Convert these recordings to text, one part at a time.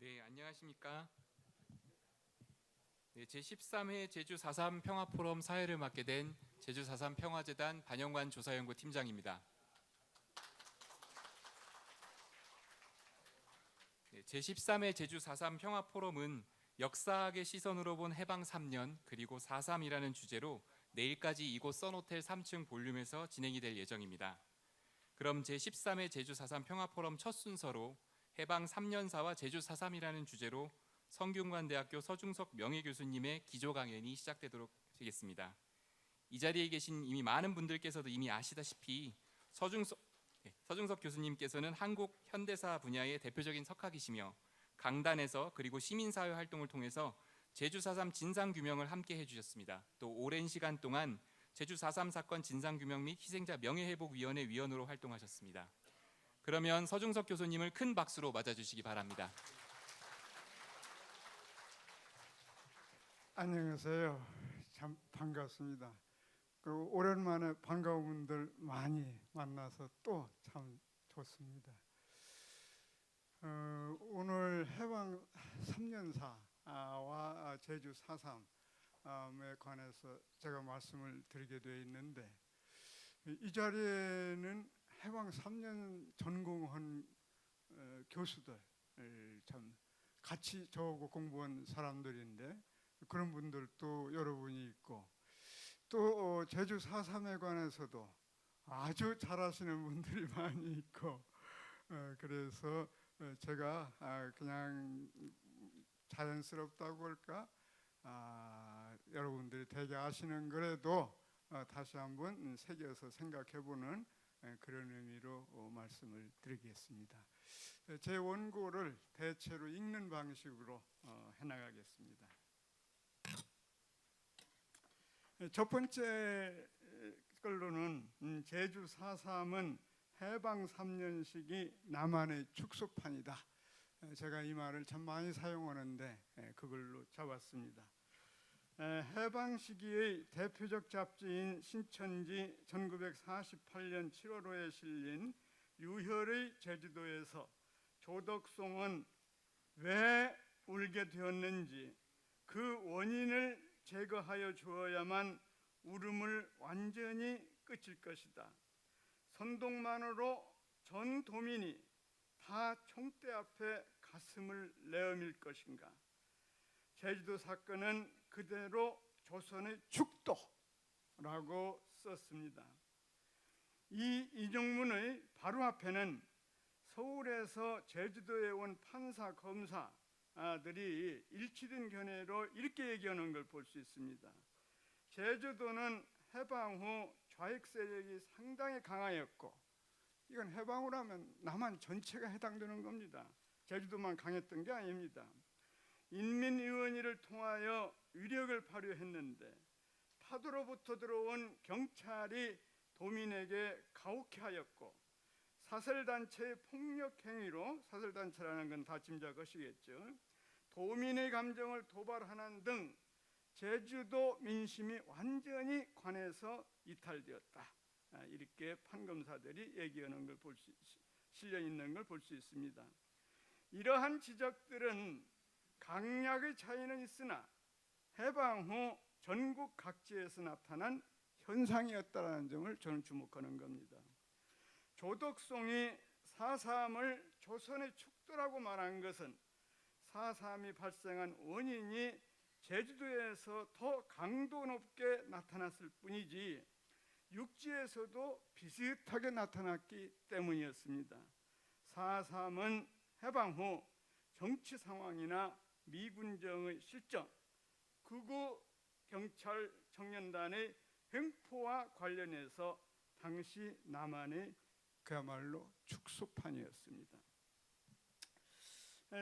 네, 안녕하십니까? 네, 제13회 제주 4.3 평화포럼 사회를 맡게 된 제주 4.3 평화재단 반영관 조사연구 팀장입니다. 네, 제13회 제주 4.3 평화포럼은 역사학의 시선으로 본 해방 3년 그리고 4.3이라는 주제로 내일까지 이곳 선호텔 3층 볼륨에서 진행이 될 예정입니다. 그럼 제13회 제주 4.3 평화포럼 첫 순서로 해방 3년사와 제주 4.3이라는 주제로 성균관대학교 서중석 명예교수님의 기조 강연이 시작되도록 하겠습니다. 이 자리에 계신 이미 많은 분들께서도 이미 아시다시피 서중석 교수님께서는 한국 현대사 분야의 대표적인 석학이시며 강단에서 그리고 시민사회 활동을 통해서 제주 4.3 진상규명을 함께 해주셨습니다. 또 오랜 시간 동안 제주 4.3 사건 진상규명 및 희생자 명예회복위원회 위원으로 활동하셨습니다. 그러면 서중석 교수님을 큰 박수로 맞아주시기 바랍니다. 안녕하세요. 참 반갑습니다. 오랜만에 반가운 분들 많이 만나서 또 참 좋습니다. 오늘 해방 3년사와 제주 4.3에 관해서 제가 말씀을 드리게 되어 있는데, 이 자리에는 해방 3년 전공한 교수들, 참 같이 저하고 공부한 사람들인데 그런 분들도 여러분이 있고, 또 제주 4.3에 관해서도 아주 잘하시는 분들이 많이 있고, 그래서 제가 그냥 자연스럽다고 할까, 여러분들이 되게 아시는 거라도 다시 한번 새겨서 생각해보는 그런 의미로 말씀을 드리겠습니다. 제 원고를 대체로 읽는 방식으로 해나가겠습니다. 첫 번째 걸로는 제주 4.3은 해방 3년식이 남한의 축소판이다. 제가 이 말을 참 많이 사용하는데 그걸로 잡았습니다. 해방 시기의 대표적 잡지인 신천지 1948년 7월호에 실린 유혈의 제주도에서 조덕송은 왜 울게 되었는지 그 원인을 제거하여 주어야만 울음을 완전히 끝일 것이다. 선동만으로 전 도민이 다 총대 앞에 가슴을 내어밀 것인가. 제주도 사건은 그대로 조선의 축도라고 썼습니다. 이 인용문의 바로 앞에는 서울에서 제주도에 온 판사, 검사들이 일치된 견해로 이렇게 얘기하는 걸 볼 수 있습니다. 제주도는 해방 후 좌익 세력이 상당히 강하였고, 이건 해방을 하면 남한 전체가 해당되는 겁니다. 제주도만 강했던 게 아닙니다. 인민위원회를 통하여 위력을 발휘했는데 파도로부터 들어온 경찰이 도민에게 가혹해 하였고, 사설단체의 폭력행위로, 사설단체라는 건 다 짐작하시겠죠, 도민의 감정을 도발하는 등 제주도 민심이 완전히 관에서 이탈되었다. 이렇게 판검사들이 얘기하는 걸 실려 있는 걸 볼 수 있습니다. 이러한 지적들은 강약의 차이는 있으나 해방 후 전국 각지에서 나타난 현상이었다는 점을 저는 주목하는 겁니다. 조덕송이 4.3을 조선의 축도라고 말한 것은 4.3이 발생한 원인이 제주도에서 더 강도 높게 나타났을 뿐이지 육지에서도 비슷하게 나타났기 때문이었습니다. 4.3은 해방 후 정치 상황이나 미군정의 실정, 극우 경찰 청년단의 횡포와 관련해서 당시 남한의 그야말로 축소판이었습니다.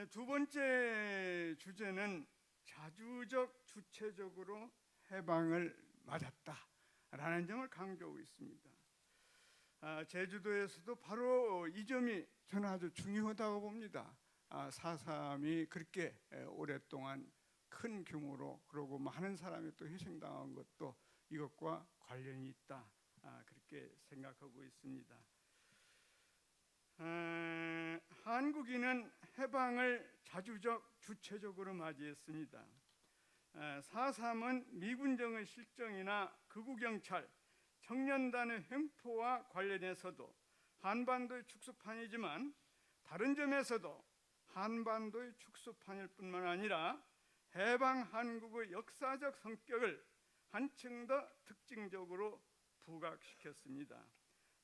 두 번째 주제는 자주적 주체적으로 해방을 맞았다라는 점을 강조하고 있습니다. 제주도에서도 바로 이 점이 저는 아주 중요하다고 봅니다. 4.3이 그렇게 오랫동안 큰 규모로, 그리고 많은 사람이 또 희생당한 것도 이것과 관련이 있다, 그렇게 생각하고 있습니다. 한국인은 해방을 자주적 주체적으로 맞이했습니다. 4.3은 미군정의 실정이나 극우경찰, 청년단의 횡포와 관련해서도 한반도의 축소판이지만 다른 점에서도 한반도의 축소판일 뿐만 아니라 해방 한국의 역사적 성격을 한층 더 특징적으로 부각시켰습니다.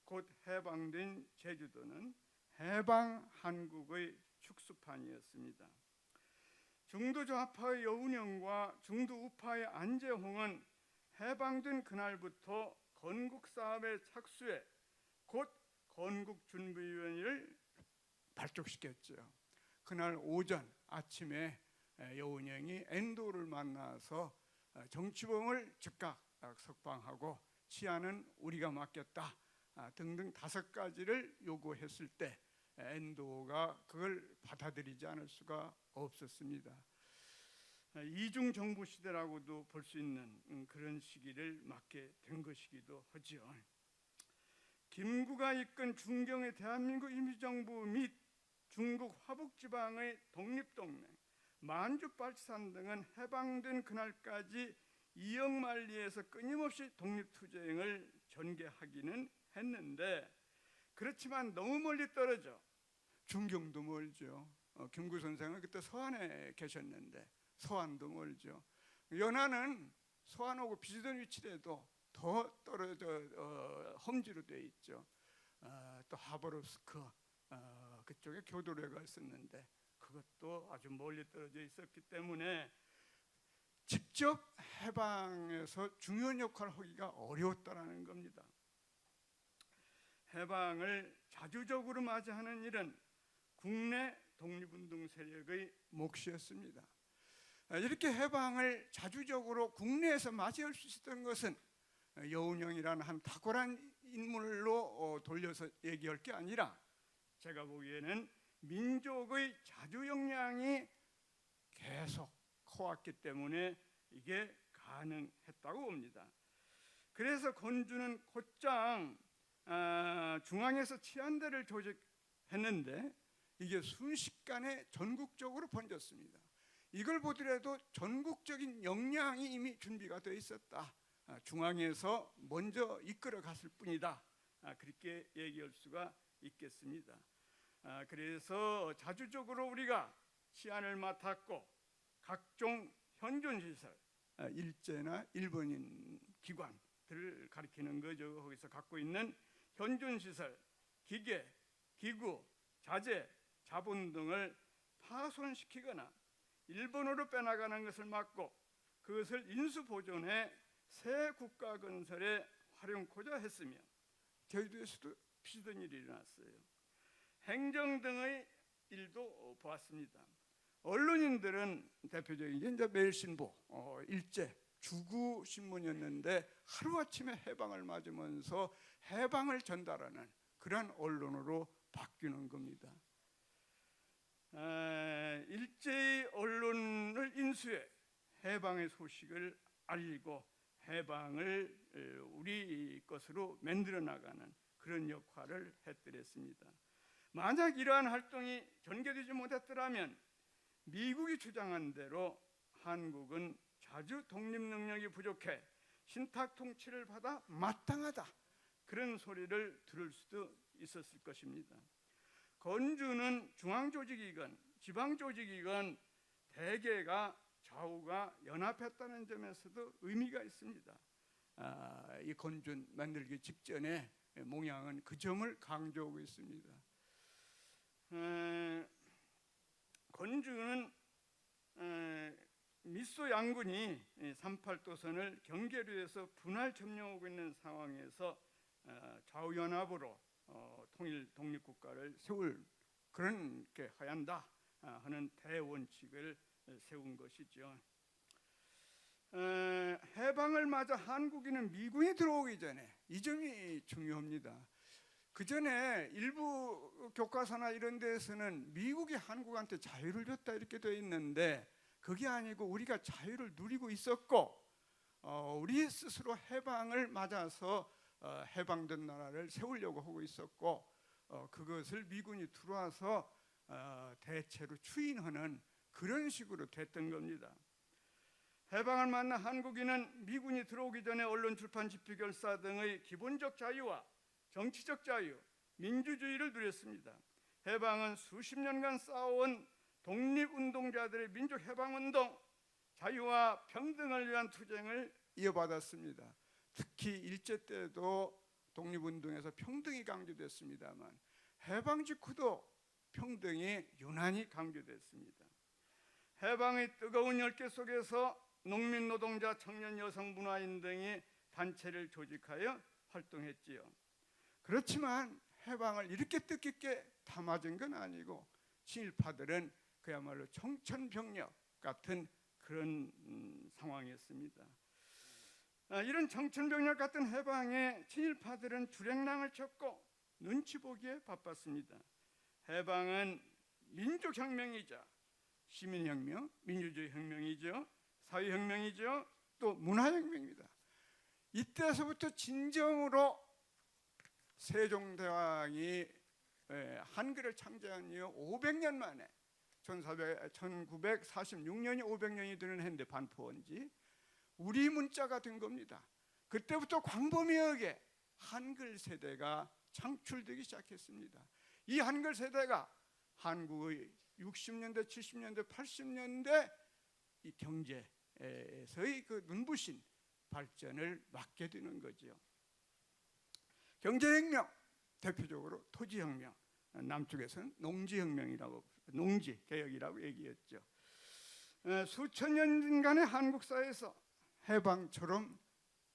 곧 해방된 제주도는 해방 한국의 축소판이었습니다. 중도 좌파의 여운형과 중도 우파의 안재홍은 해방된 그날부터 건국 사업에 착수해 곧 건국준비위원회를 발족시켰죠. 그날 오전 아침에 여운형이 엔도를 만나서 정치범을 즉각 석방하고 치안은 우리가 맡겼다 등등 5가지를 요구했을 때 엔도가 그걸 받아들이지 않을 수가 없었습니다. 이중 정부 시대라고도 볼 수 있는 그런 시기를 맞게 된 것이기도 하지요. 김구가 이끈 중경의 대한민국 임시정부 및 중국 화북지방의 독립동맹, 만주발산 등은 해방된 그날까지 이역만리에서 끊임없이 독립투쟁을 전개하기는 했는데, 그렇지만 너무 멀리 떨어져 중경도 멀죠. 김구 선생은 그때 서안에 계셨는데 서안도 멀죠. 연안은 서안하고 비슷한 위치라도 더 떨어져 험지로 돼 있죠. 또 하바롭스크 그쪽에 교도로가 있었는데 그것도 아주 멀리 떨어져 있었기 때문에 직접 해방에서 중요한 역할을 하기가 어려웠다는 겁니다. 해방을 자주적으로 맞이하는 일은 국내 독립운동 세력의 몫이었습니다. 이렇게 해방을 자주적으로 국내에서 맞이할 수 있었던 것은 여운형이라는 한 탁월한 인물로 돌려서 얘기할 게 아니라 제가 보기에는 민족의 자주 역량이 계속 커왔기 때문에 이게 가능했다고 봅니다. 그래서 건주는 곧장 중앙에서 치안대를 조직했는데 이게 순식간에 전국적으로 번졌습니다. 이걸 보더라도 전국적인 역량이 이미 준비가 되어 있었다. 중앙에서 먼저 이끌어 갔을 뿐이다. 그렇게 얘기할 수가 있겠습니다. 그래서 자주적으로 우리가 치안을 맡았고 각종 현존시설, 일제나 일본인 기관들을 가리키는 거죠. 거기서 갖고 있는 현존시설, 기계, 기구, 자재, 자본 등을 파손시키거나 일본으로 빼나가는 것을 막고 그것을 인수보존해 새 국가 건설에 활용코자 했으며 제주도에서도 비슷한 일이 일어났어요. 행정 등의 일도 보았습니다. 언론인들은 대표적인 이제 매일신보, 일제, 주구 신문이었는데 하루아침에 해방을 맞으면서 해방을 전달하는 그런 언론으로 바뀌는 겁니다. 일제의 언론을 인수해 해방의 소식을 알리고 해방을 우리 것으로 만들어 나가는 그런 역할을 했더랬습니다. 만약 이러한 활동이 전개되지 못했더라면 미국이 주장한 대로 한국은 자주 독립 능력이 부족해 신탁 통치를 받아 마땅하다 그런 소리를 들을 수도 있었을 것입니다. 건주는 중앙조직이건 지방조직이건 대개가 좌우가 연합했다는 점에서도 의미가 있습니다. 이 건준 만들기 직전에 몽양은 그 점을 강조하고 있습니다. 건주는 미소 양군이 38도선을 경계로에서 분할 점령하고 있는 상황에서 좌우연합으로 통일 독립국가를 세울 그런 게 해야 한다 하는 대원칙을 세운 것이죠. 해방을 맞아 한국인은 미군이 들어오기 전에 이 점이 중요합니다. 그 전에 일부 교과서나 이런 데에서는 미국이 한국한테 자유를 줬다 이렇게 되어 있는데 그게 아니고 우리가 자유를 누리고 있었고 우리 스스로 해방을 맞아서 해방된 나라를 세우려고 하고 있었고 그것을 미군이 들어와서 대체로 추인하는 그런 식으로 됐던 겁니다. 해방을 맞는 한국인은 미군이 들어오기 전에 언론, 출판, 집필, 결사 등의 기본적 자유와 정치적 자유, 민주주의를 누렸습니다. 해방은 수십 년간 쌓아온 독립운동자들의 민족해방운동, 자유와 평등을 위한 투쟁을 이어받았습니다. 특히 일제 때도 독립운동에서 평등이 강조됐습니다만 해방 직후도 평등이 유난히 강조됐습니다. 해방의 뜨거운 열기 속에서 농민, 노동자, 청년, 여성, 문화인 등이 단체를 조직하여 활동했지요. 그렇지만 해방을 이렇게 뜻깊게 담아준 건 아니고 친일파들은 그야말로 청천벽력 같은 그런 상황이었습니다. 이런 청천벽력 같은 해방에 친일파들은 주랭랑을 쳤고 눈치 보기에 바빴습니다. 해방은 민족혁명이자 시민혁명, 민주주의 혁명이죠. 사회혁명이죠. 또 문화혁명입니다. 이때서부터 진정으로 세종대왕이 한글을 창제한 이후 500년 만에 1946년이 500년이 되는 해인데 반포한 지 우리 문자가 된 겁니다. 그때부터 광범위하게 한글 세대가 창출되기 시작했습니다. 이 한글 세대가 한국의 60년대, 70년대, 80년대 이 경제에서의 그 눈부신 발전을 막게 되는 거죠. 경제혁명, 대표적으로 토지혁명, 남쪽에서는 농지혁명이라고, 농지개혁이라고 얘기했죠. 수천 년간의 한국사에서 해방처럼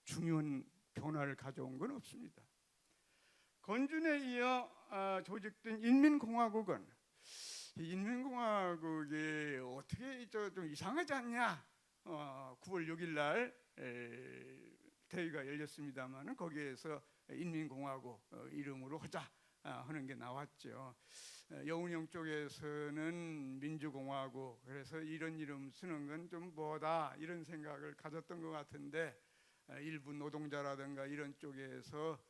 중요한 변화를 가져온 건 없습니다. 건준에 이어 조직된 인민공화국은 인민공화국이 어떻게 좀 이상하지 않냐? 9월 6일 날 대회가 열렸습니다만 거기에서 인민공화국 이름으로 하자 하는 게 나왔죠. 여운형 쪽에서는 민주공화국, 그래서 이런 이름 쓰는 건 좀 뭐다 이런 생각을 가졌던 것 같은데 일부 노동자라든가 이런 쪽에서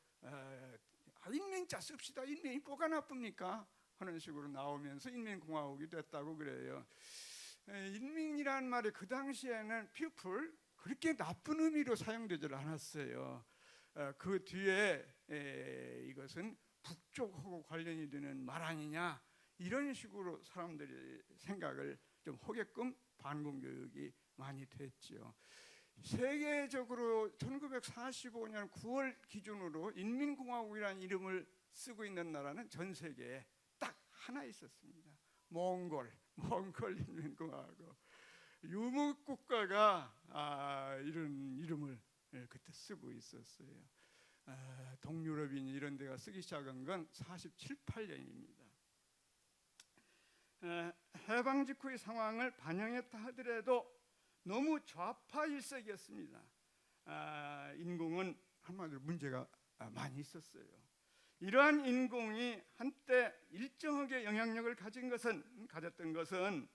인민자 씁시다. 인민이 뭐가 나쁩니까? 하는 식으로 나오면서 인민공화국이 됐다고 그래요. 인민이라는 말이 그 당시에는 people 그렇게 나쁜 의미로 사용되지 않았어요. 그 뒤에 이것은 북쪽하고 관련이 되는 말 아니냐 이런 식으로 사람들이 생각을 좀 하게끔 반공교육이 많이 됐죠. 세계적으로 1945년 9월 기준으로 인민공화국이라는 이름을 쓰고 있는 나라는 전 세계에 딱 하나 있었습니다. 몽골 인민공화국. 유목국가가 이런 이름을 그때 쓰고 있었어요. 동유럽인 이런 데가 쓰기 시작한 건 47, 8년입니다. 해방 직후의 상황을 반영했다 하더라도 너무 좌파 일색이었습니다. 인공은 한마디로 문제가 많이 있었어요. 이러한 인공이 한때 일정하게 영향력을 가졌던 것은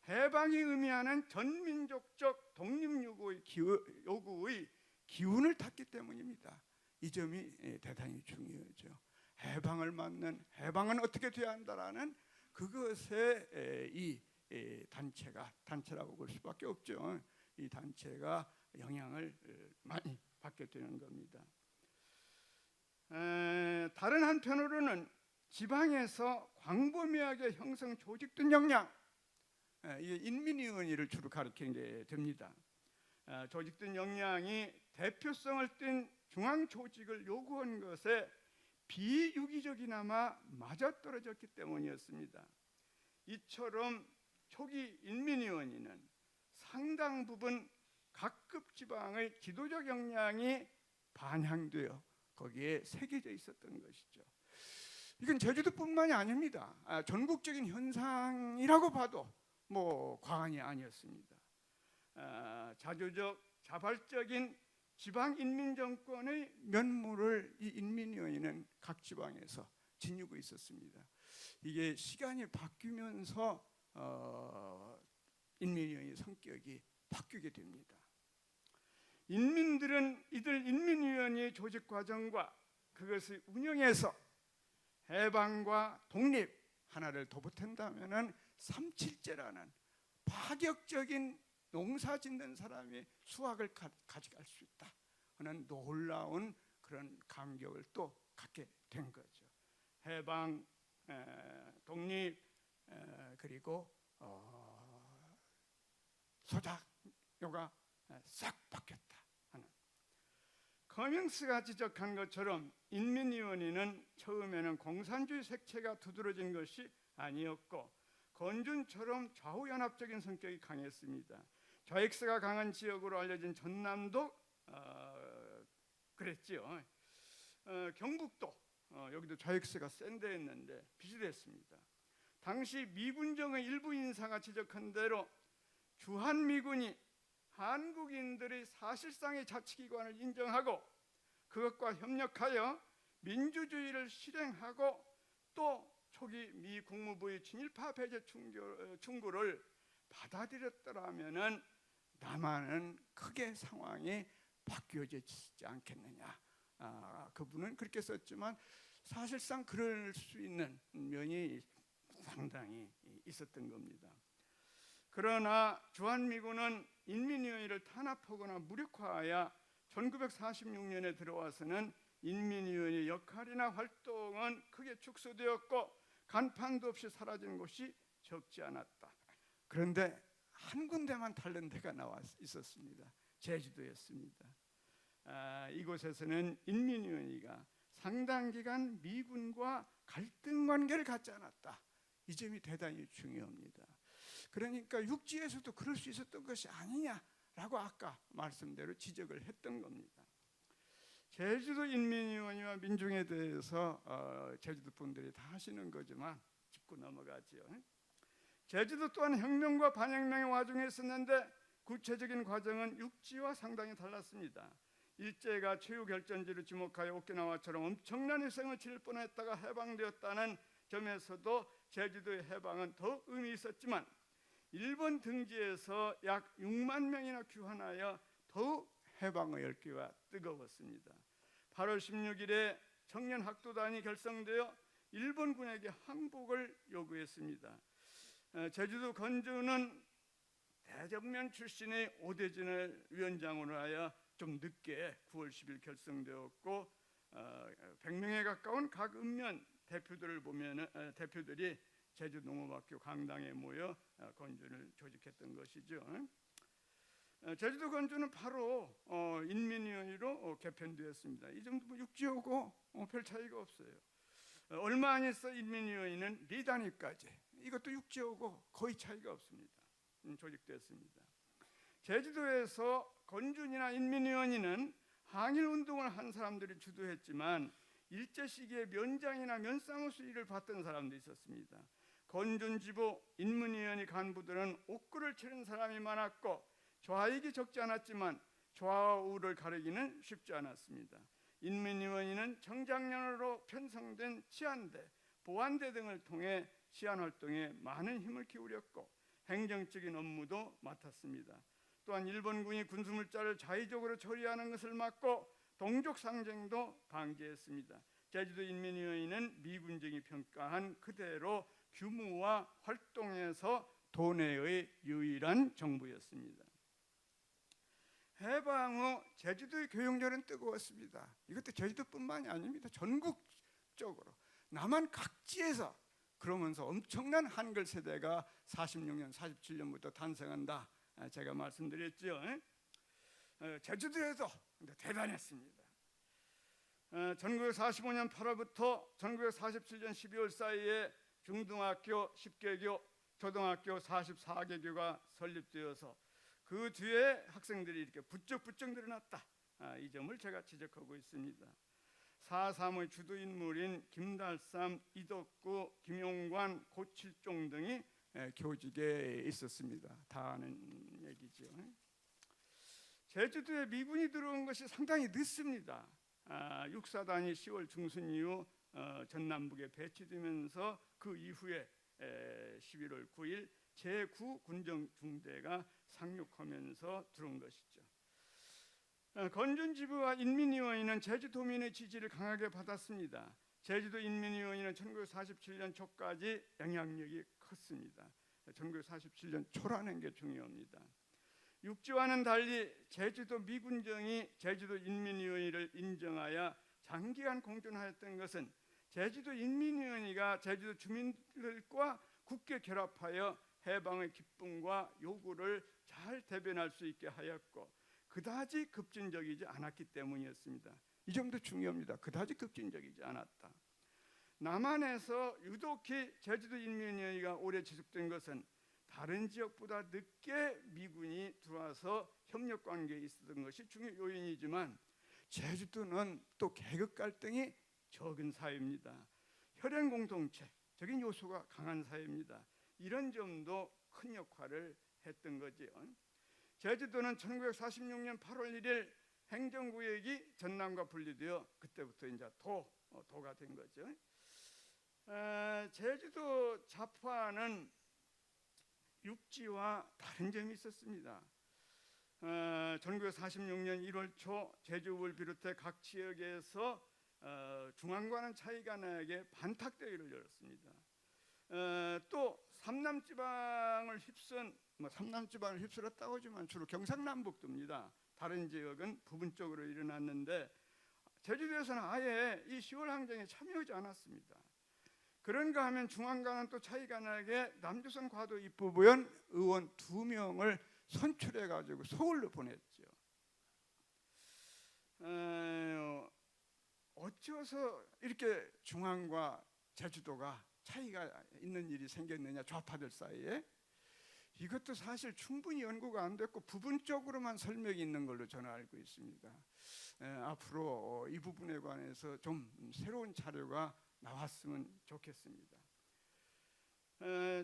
해방이 의미하는 전민족적 독립 요구의 기운을 탔기 때문입니다. 이 점이 대단히 중요하죠. 해방은 어떻게 돼야 한다라는 그것에 이 단체라고 볼 수밖에 없죠. 이 단체가 영향을 많이 받게 되는 겁니다. 다른 한편으로는 지방에서 광범위하게 형성 조직된 역량, 이게 인민위원회를 주로 가리키는 게 됩니다. 조직된 역량이 대표성을 띤 중앙 조직을 요구한 것에 비유기적이나마 맞아떨어졌기 때문이었습니다. 이처럼 초기 인민위원회는 상당 부분 각급 지방의 지도적 역량이 반향되어 거기에 새겨져 있었던 것이죠. 이건 제주도뿐만이 아닙니다. 전국적인 현상이라고 봐도 과언이 아니었습니다. 자주적 자발적인 지방인민정권의 면모를 이 인민위원회는 각 지방에서 지니고 있었습니다. 이게 시간이 바뀌면서 인민위원회의 성격이 바뀌게 됩니다. 인민들은 이들 인민위원회의 조직 과정과 그것을 운영해서 해방과 독립, 하나를 더 보탠다면은 3.7제라는 파격적인 농사 짓는 사람이 수확을 가져갈 수 있다 하는 놀라운 그런 감격을 또 갖게 된 거죠. 해방, 독립, 그리고 소작료가 싹 바뀌었다 하는. 커밍스가 지적한 것처럼 인민위원회는 처음에는 공산주의 색채가 두드러진 것이 아니었고 건준처럼 좌우연합적인 성격이 강했습니다. 좌익세가 강한 지역으로 알려진 전남도 그랬지요. 경북도 여기도 좌익세가 센 데였는데 비슷했습니다. 당시 미군정의 일부 인사가 지적한 대로 주한미군이 한국인들의 사실상의 자치기관을 인정하고 그것과 협력하여 민주주의를 실행하고 또 초기 미 국무부의 친일파 배제 충고를 받아들였더라면은 남한은 크게 상황이 바뀌어지지 않겠느냐. 그분은 그렇게 썼지만 사실상 그럴 수 있는 면이 상당히 있었던 겁니다. 그러나 주한미군은 인민위원회를 탄압하거나 무력화하여 1946년에 들어와서는 인민위원회 역할이나 활동은 크게 축소되었고 간판도 없이 사라진 곳이 적지 않았다. 그런데 한 군데만 다른 데가 나와 있었습니다. 제주도였습니다. 이곳에서는 인민위원회가 상당 기간 미군과 갈등 관계를 갖지 않았다. 이 점이 대단히 중요합니다. 그러니까 육지에서도 그럴 수 있었던 것이 아니냐라고 아까 말씀대로 지적을 했던 겁니다. 제주도 인민위원회와 민중에 대해서 제주도 분들이 다 하시는 거지만 짚고 넘어가지요. 제주도 또한 혁명과 반혁명의 와중에 있었는데 구체적인 과정은 육지와 상당히 달랐습니다. 일제가 최후 결전지를 지목하여 오키나와처럼 엄청난 희생을 치를 뻔했다가 해방되었다는 점에서도 제주도의 해방은 더 의미 있었지만 일본 등지에서 약 6만 명이나 귀환하여 더욱 해방의 열기가 뜨거웠습니다. 8월 16일에 청년학도단이 결성되어 일본군에게 항복을 요구했습니다. 제주도 건주는 대정면 출신의 오대진을 위원장으로 하여 좀 늦게 9월 10일 결성되었고 100명에 가까운 각 읍면 대표들을 보면 대표들이 제주 농업학교 강당에 모여 건주를 조직했던 것이죠. 제주도 건주는 바로 인민위원회로 개편되었습니다. 이 정도 육지하고 별 차이가 없어요. 얼마 안 있어 인민위원회는 리단위까지 이것도 육지하고 거의 차이가 없습니다. 조직됐습니다. 제주도에서 건준이나 인민위원회는 항일운동을 한 사람들이 주도했지만 일제 시기에 면장이나 면사무소 일을 받던 사람도 있었습니다. 건준지부 인민위원회 간부들은 옥구를 치는 사람이 많았고 좌익이 적지 않았지만 좌우를 가리기는 쉽지 않았습니다. 인민위원회는 청장년으로 편성된 치안대, 보안대 등을 통해 치안활동에 많은 힘을 기울였고 행정적인 업무도 맡았습니다. 또한 일본군이 군수물자를 자의적으로 처리하는 것을 막고 동족상쟁도 방지했습니다. 제주도 인민위원회는 미군정이 평가한 그대로 규모와 활동에서 도내의 유일한 정부였습니다. 해방 후 제주도의 교육열은 뜨거웠습니다. 이것도 제주도뿐만이 아닙니다. 전국적으로 남한 각지에서 그러면서 엄청난 한글 세대가 46년, 47년부터 탄생한다. 제가 말씀드렸죠. 제주도에도 대단했습니다. 1945년 8월부터 1947년 12월 사이에 중등학교 10개교, 초등학교 44개교가 설립되어서 그 뒤에 학생들이 이렇게 부쩍부쩍 늘어났다. 이 점을 제가 지적하고 있습니다. 4.3의 주도 인물인 김달삼, 이덕구, 김용관, 고칠종 등이 교직에 있었습니다. 다 아는 얘기죠. 제주도에 미군이 들어온 것이 상당히 늦습니다. 육사단이 10월 중순 이후 전남북에 배치되면서 그 이후에 11월 9일 제9군정중대가 상륙하면서 들어온 것이죠. 건준지부와 인민위원회는 제주도민의 지지를 강하게 받았습니다. 제주도 인민위원회는 1947년 초까지 영향력이 컸습니다. 1947년 초라는 게 중요합니다. 육지와는 달리 제주도 미군정이 제주도 인민위원회를 인정하여 장기간 공존하였던 것은 제주도 인민위원회가 제주도 주민들과 굳게 결합하여 해방의 기쁨과 요구를 잘 대변할 수 있게 하였고 그다지 급진적이지 않았기 때문이었습니다. 이 점도 중요합니다. 그다지 급진적이지 않았다. 남한에서 유독히 제주도 인민위원회가 오래 지속된 것은 다른 지역보다 늦게 미군이 들어와서 협력 관계에 있었던 것이 중요 요인이지만 제주도는 또 계급 갈등이 적은 사회입니다. 혈연 공동체적인 요소가 강한 사회입니다. 이런 점도 큰 역할을 했던 거지요. 제주도는 1946년 8월 1일 행정구역이 전남과 분리되어 그때부터 이제 도가 된 거죠. 제주도 자파는 육지와 다른 점이 있었습니다. 1946년 1월 초 제주를 비롯해 각 지역에서 중앙과는 차이가 나게 반탁대회를 열었습니다. 또 삼남지방을 휩쓸었다고 하지만 주로 경상남북도입니다. 다른 지역은 부분적으로 일어났는데 제주도에서는 아예 이 10월 항쟁에 참여하지 않았습니다. 그런가 하면 중앙과는 또 차이가 나게 남조선 과도 입부부연 의원 2명을 선출해 가지고 서울로 보냈죠. 어째서 이렇게 중앙과 제주도가 차이가 있는 일이 생겼느냐, 좌파들 사이에. 이것도 사실 충분히 연구가 안 됐고 부분적으로만 설명이 있는 걸로 저는 알고 있습니다. 앞으로 이 부분에 관해서 좀 새로운 자료가 나왔으면 좋겠습니다.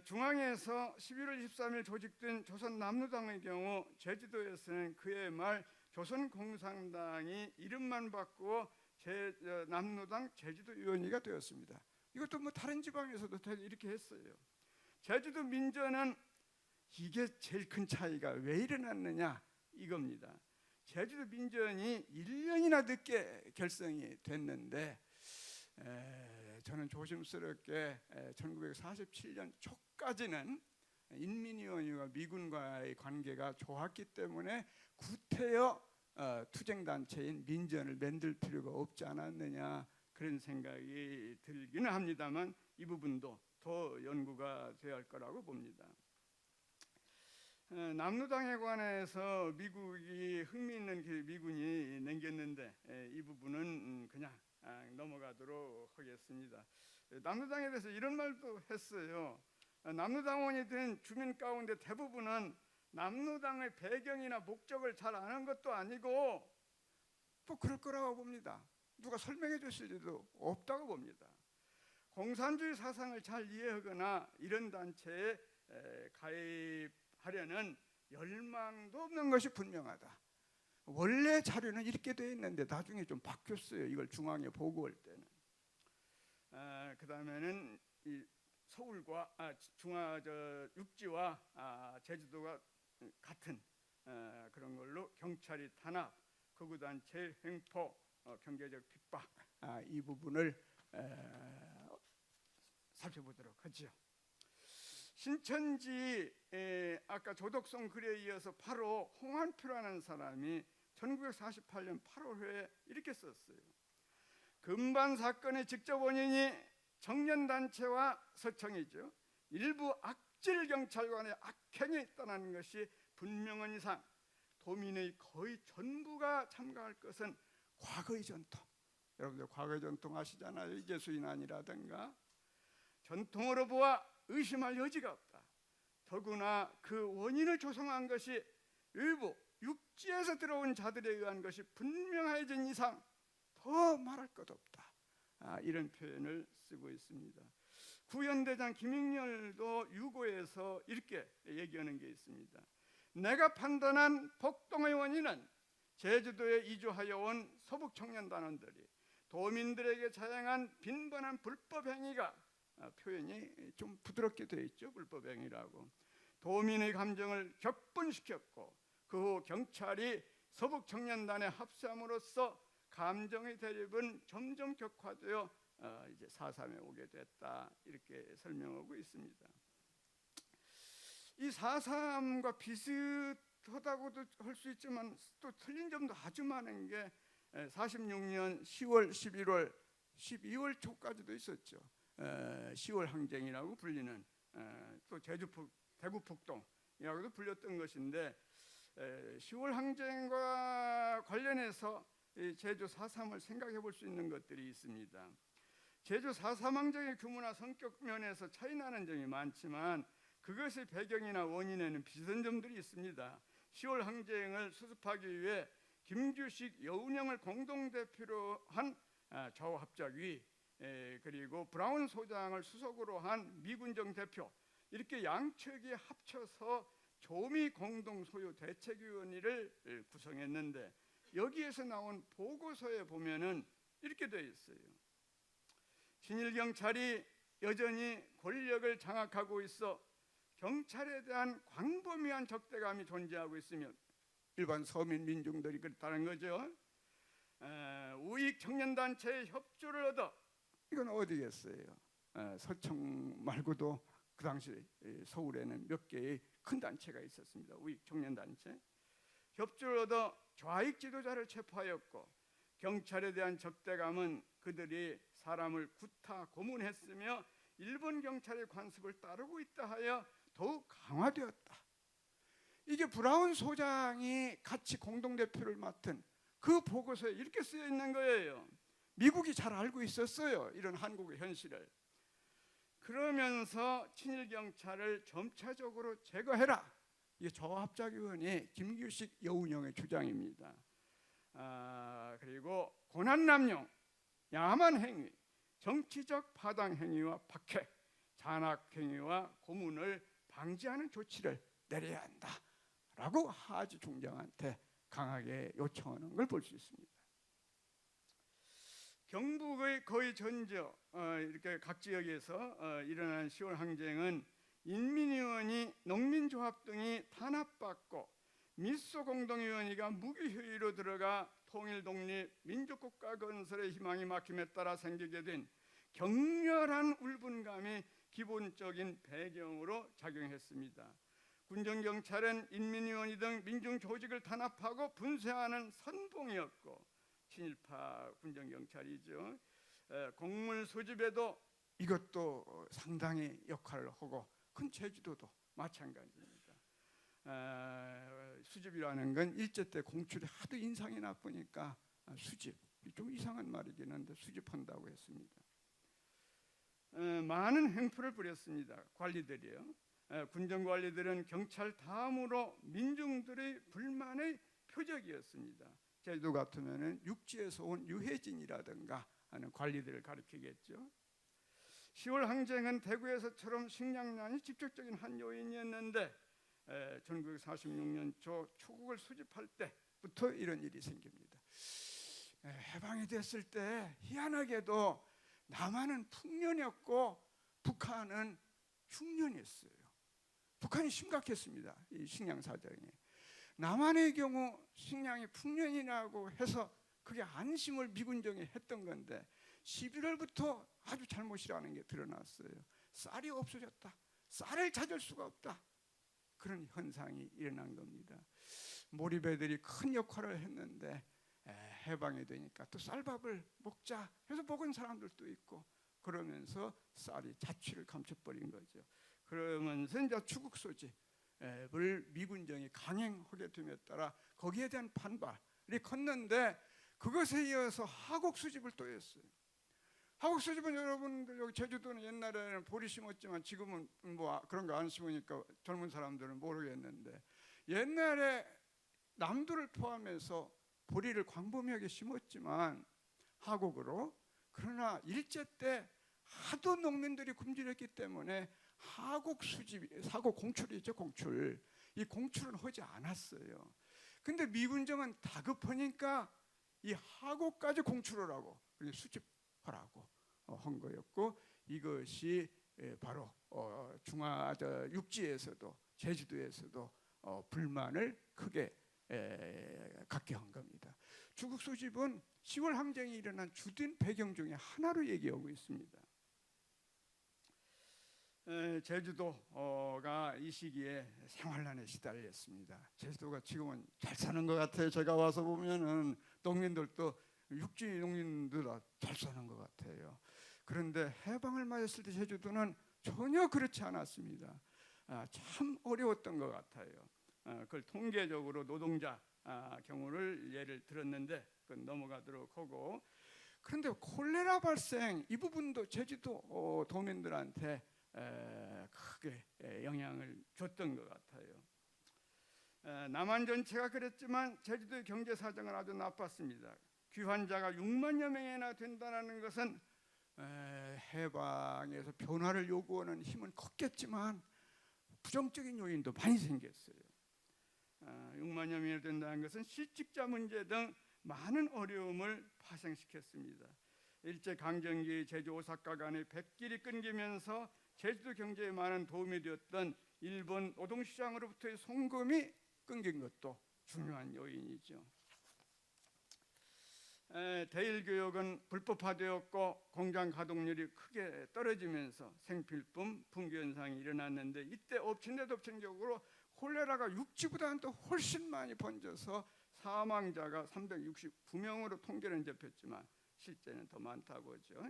중앙에서 11월 23일 조직된 조선남노당의 경우 제주도에서는 그해 말 조선공산당이 이름만 바꾸어 남노당 제주도위원회가 되었습니다. 이것도 뭐 다른 지방에서도 이렇게 했어요. 제주도 민전은 이게 제일 큰 차이가 왜 일어났느냐 이겁니다. 제주도 민전이 1년이나 늦게 결성이 됐는데 저는 조심스럽게 1947년 초까지는 인민위원회와 미군과의 관계가 좋았기 때문에 구태여 투쟁단체인 민전을 만들 필요가 없지 않았느냐 그런 생각이 들기는 합니다만 이 부분도 더 연구가 되어야 할 거라고 봅니다. 남노당에 관해서 미국이 흥미있는 미군이 남겼는데 이 부분은 그냥 넘어가도록 하겠습니다. 남노당에 대해서 이런 말도 했어요. 남노당원이 된 주민 가운데 대부분은 남노당의 배경이나 목적을 잘 아는 것도 아니고 또 그럴 거라고 봅니다. 누가 설명해 줬을 리도 없다고 봅니다. 공산주의 사상을 잘 이해하거나 이런 단체에 가입하려는 열망도 없는 것이 분명하다. 원래 자료는 이렇게 되어 있는데 나중에 좀 바뀌었어요. 이걸 중앙에 보고할 때는. 그 다음에는 이 서울과 육지와 제주도가 같은 그런 걸로 경찰이 탄압, 극우단체 횡포, 경제적 핍박 이 부분을 살펴보도록 하죠. 신천지 아까 조덕송 글에 이어서 바로 홍한표라는 사람이 1948년 8월에 이렇게 썼어요. 금반 사건의 직접 원인이 청년단체와 서청이죠. 일부 악질 경찰관의 악행이 있다는 것이 분명한 이상 도민의 거의 전부가 참가할 것은 과거의 전통. 여러분들 과거의 전통 아시잖아요. 이재수인안이라든가 전통으로 보아 의심할 여지가 없다. 더구나 그 원인을 조성한 것이 일부 육지에서 들어온 자들에 의한 것이 분명해진 이상 더 말할 것 없다. 이런 표현을 쓰고 있습니다. 구현대장 김익렬도 유고에서 이렇게 얘기하는 게 있습니다. 내가 판단한 폭동의 원인은 제주도에 이주하여 온 서북청년단원들이 도민들에게 자행한 빈번한 불법 행위가 표현이 좀 부드럽게 되어 있죠. 불법 행위라고. 도민의 감정을 격분시켰고 그 후 경찰이 서북청년단에 합세함으로써 감정의 대립은 점점 격화되어 이제 4.3에 오게 됐다 이렇게 설명하고 있습니다. 이 4.3과 비슷하다고도 할 수 있지만 또 틀린 점도 아주 많은 게 46년 10월, 11월, 12월 초까지도 있었죠. 10월 항쟁이라고 불리는 또 대구 폭동이라고도 불렸던 것인데 10월 항쟁과 관련해서 제주 4.3을 생각해 볼 수 있는 것들이 있습니다. 제주 4.3 항쟁의 규모나 성격 면에서 차이 나는 점이 많지만 그것의 배경이나 원인에는 비슷한 점들이 있습니다. 10월 항쟁을 수습하기 위해 김규식, 여운형을 공동대표로 한 좌우합작위, 그리고 브라운 소장을 수석으로 한 미군정 대표, 이렇게 양측이 합쳐서 조미 공동 소유 대책위원회를 구성했는데 여기에서 나온 보고서에 보면은 이렇게 되어 있어요. 친일 경찰이 여전히 권력을 장악하고 있어 경찰에 대한 광범위한 적대감이 존재하고 있으며 일반 서민 민중들이 그렇다는 거죠. 우익 청년단체의 협조를 얻어, 이건 어디겠어요? 서청 말고도 그 당시 서울에는 몇 개의 큰 단체가 있었습니다. 우익 청년단체. 협조를 얻어 좌익 지도자를 체포하였고 경찰에 대한 적대감은 그들이 사람을 구타 고문했으며 일본 경찰의 관습을 따르고 있다 하여 더욱 강화되었다. 이게 브라운 소장이 같이 공동대표를 맡은 그 보고서에 이렇게 쓰여 있는 거예요. 미국이 잘 알고 있었어요, 이런 한국의 현실을. 그러면서 친일 경찰을 점차적으로 제거해라. 이게 좌우합작위원회 김규식, 여운형의 주장입니다. 그리고 고난남용, 야만 행위, 정치적 파당 행위와 박해, 잔악 행위와 고문을 방지하는 조치를 내려야 한다라고 하주 중장한테 강하게 요청하는 걸 볼 수 있습니다. 경북의 거의 전 지역, 이렇게 각 지역에서 일어난 10월 항쟁은 인민위원회, 농민조합 등이 탄압받고 미소공동위원회가 무기효의로 들어가 통일 독립 민족국가 건설의 희망이 막힘에 따라 생기게 된 격렬한 울분감이 기본적인 배경으로 작용했습니다. 군정경찰은 인민위원회 등 민중조직을 탄압하고 분쇄하는 선봉이었고 친일파 군정경찰이죠. 공물 소집에도 이것도 상당히 역할을 하고 큰 제주도도 마찬가지입니다. 수집이라는 건 일제 때 공출이 하도 인상이 나쁘니까 수집, 좀 이상한 말이긴 한데 수집한다고 했습니다. 많은 행포를 부렸습니다. 관리들이요. 군정관리들은 경찰 다음으로 민중들의 불만의 표적이었습니다. 제주도 같으면은 육지에서 온 유해진이라든가 하는 관리들을 가리키겠죠. 10월 항쟁은 대구에서처럼 식량난이 직접적인 한 요인이었는데 1946년 초국을 수집할 때부터 이런 일이 생깁니다. 해방이 됐을 때 희한하게도 남한은 풍년이었고 북한은 흉년이었어요. 북한이 심각했습니다. 이 식량 사정이. 남한의 경우 식량이 풍년이라고 해서 그게 안심을 미군정이 했던 건데 11월부터 아주 잘못이라는 게 드러났어요. 쌀이 없어졌다. 쌀을 찾을 수가 없다. 그런 현상이 일어난 겁니다. 몰입애들이 큰 역할을 했는데 해방이 되니까 또 쌀밥을 먹자 해서 먹은 사람들도 있고 그러면서 쌀이 자취를 감춰버린 거죠. 그러면서 이제 추국 소집을 미군정이 강행하게 됨에 따라 거기에 대한 반발이 컸는데 그것에 이어서 하곡 수집을 또 했어요. 하곡 수집은 여러분들 여기 제주도는 옛날에는 보리 심었지만 지금은 뭐 그런 거 안 심으니까 젊은 사람들은 모르겠는데 옛날에 남도를 포함해서 보리를 광범위하게 심었지만 하곡으로, 그러나 일제 때 하도 농민들이 굶주렸기 때문에 하곡 수집, 하곡 공출이죠, 공출. 이 공출은 하지 않았어요. 근데 미군정은 다급하니까 이 하곡까지 공출을 하고 수집하라고 한 거였고 이것이 바로 육지에서도 제주도에서도 불만을 크게 갖게 한 겁니다. 주국 소집은 10월 항쟁이 일어난 주된 배경 중에 하나로 얘기하고 있습니다. 제주도가 이 시기에 생활난에 시달렸습니다. 제주도가 지금은 잘 사는 것 같아요. 제가 와서 보면은 농민들도 육지 농민들 잘 사는 것 같아요. 그런데 해방을 맞았을 때 제주도는 전혀 그렇지 않았습니다. 참 어려웠던 것 같아요. 그걸 통계적으로 노동자 경우를 예를 들었는데 그건 넘어가도록 하고, 그런데 콜레라 발생 이 부분도 제주도 도민들한테 크게 영향을 줬던 것 같아요. 남한 전체가 그랬지만 제주도의 경제 사정은 아주 나빴습니다. 귀환자가 6만여 명이나 된다는 것은 해방에서 변화를 요구하는 힘은 컸겠지만 부정적인 요인도 많이 생겼어요. 6만여 명이 된다는 것은 실직자 문제 등 많은 어려움을 파생시켰습니다. 일제 강점기 제주 오사카 간의 백길이 끊기면서 제주도 경제에 많은 도움이 되었던 일본 노동시장으로부터의 송금이 끊긴 것도 중요한 요인이죠. 대일교육은 불법화되었고 공장 가동률이 크게 떨어지면서 생필품 붕괴 현상이 일어났는데, 이때 엎친 데 덮친 격으로 콜레라가 육지보다는 또 훨씬 많이 번져서 사망자가 369명으로 통계는 잡혔지만 실제는 더 많다고 하죠.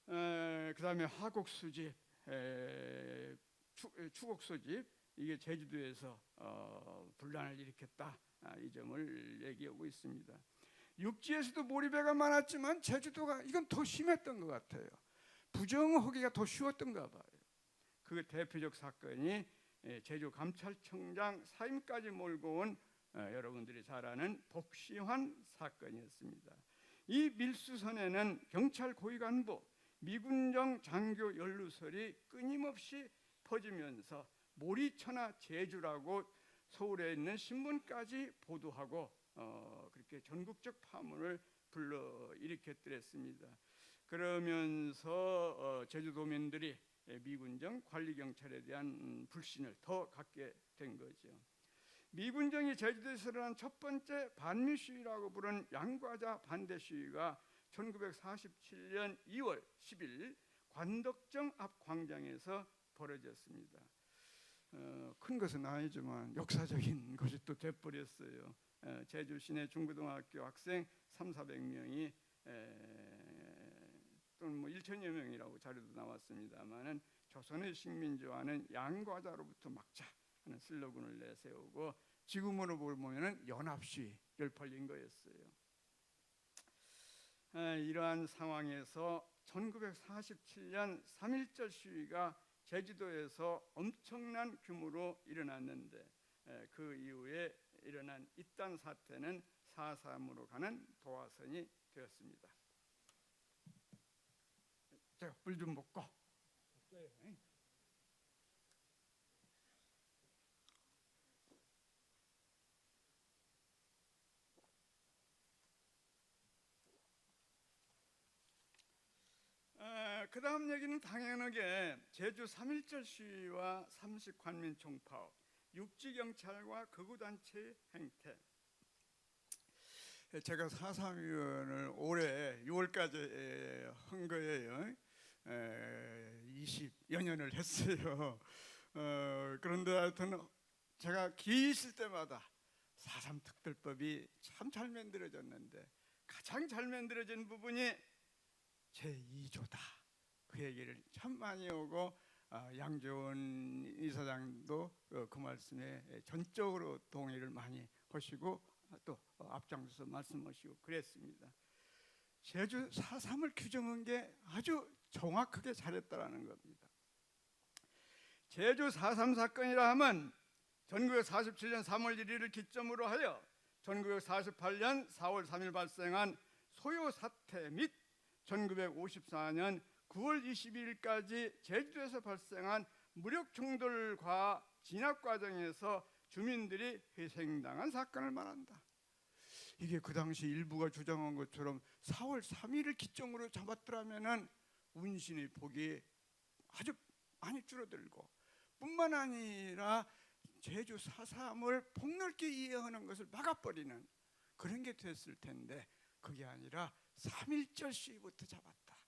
그 다음에 화곡 수집, 추곡 수집, 이게 제주도에서 분란을 일으켰다, 이 점을 얘기하고 있습니다. 육지에서도 몰입해가 많았지만 제주도가 이건 더 심했던 것 같아요. 부정하기가 더 쉬웠던가 봐요. 그 대표적 사건이 제주 감찰청장 사임까지 몰고 온 여러분들이 잘 아는 복시환 사건이었습니다. 이 밀수선에는 경찰 고위 간부, 미군정 장교 연루설이 끊임없이 퍼지면서 모리천하 제주라고 서울에 있는 신문까지 보도하고 그렇게 전국적 파문을 불러일으켰더랬습니다. 그러면서 제주도민들이 미군정 관리경찰에 대한 불신을 더 갖게 된 거죠. 미군정이 제주도에서 일어난 첫 번째 반미 시위라고 부른 양과자 반대 시위가 1947년 2월 10일 관덕정 앞 광장에서 벌어졌습니다. 큰 것은 아니지만 역사적인 것이 또 돼버렸어요. 제주 시내 중고등학교 학생 3,400명이 또는 뭐 1천여 명이라고 자료도 나왔습니다만은 조선의 식민지와는 양과자로부터 막자 하는 슬로건을 내세우고 지금으로 보면은 연합시위를 벌린 거였어요. 이러한 상황에서 1947년 3.1절 시위가 제주도에서 엄청난 규모로 일어났는데 그 이후에 일어난 이딴 사태는 4.3으로 가는 도화선이 되었습니다. 제가 물 좀 먹고. 그 다음 얘기는 당연하게 제주 3.1절 시위와 삼식관민 총파업, 육지경찰과 극우단체의 행태. 제가 4.3위원을 올해 6월까지 한 거예요. 20여 년을 했어요. 그런데 하여튼 제가 기 있을 때마다 4.3 특별법이 참 잘 만들어졌는데 가장 잘 만들어진 부분이 제2조다. 그 얘기를 참 많이 하고 양재원 이사장도 그 말씀에 전적으로 동의를 많이 하시고 또 앞장서서 말씀하시고 그랬습니다. 제주 4.3을 규정한 게 아주 정확하게 잘했다라는 겁니다. 제주 4.3 사건이라 하면 1947년 3월 1일을 기점으로 하여 1948년 4월 3일 발생한 소요 사태 및 1954년 9월 22일까지 제주도에서 발생한 무력 충돌과 진압 과정에서 주민들이 희생당한 사건을 말한다. 이게 그 당시 일부가 주장한 것처럼 4월 3일을 기점으로 잡았더라면은 운신의 폭이 아주 많이 줄어들고 뿐만 아니라 제주 4.3을 폭넓게 이해하는 것을 막아버리는 그런 게 됐을 텐데 그게 아니라 3.1절 시부터 잡았다.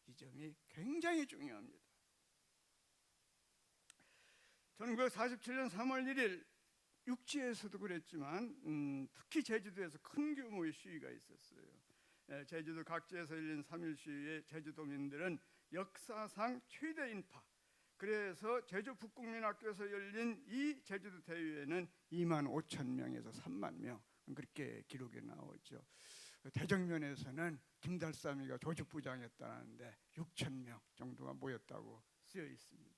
이 점이 굉장히 중요합니다. 1947년 3월 1일 육지에서도 그랬지만 특히 제주도에서 큰 규모의 시위가 있었어요. 제주도 각지에서 열린 3.1 시위에 제주도민들은 역사상 최대 인파, 그래서 제주 북국민학교에서 열린 이 제주도 대회에는 2만 5천 명에서 3만 명 그렇게 기록이 나오죠. 대정면에서는 김달삼이가 조직부장이었다는데 6천 명 정도가 모였다고 쓰여 있습니다.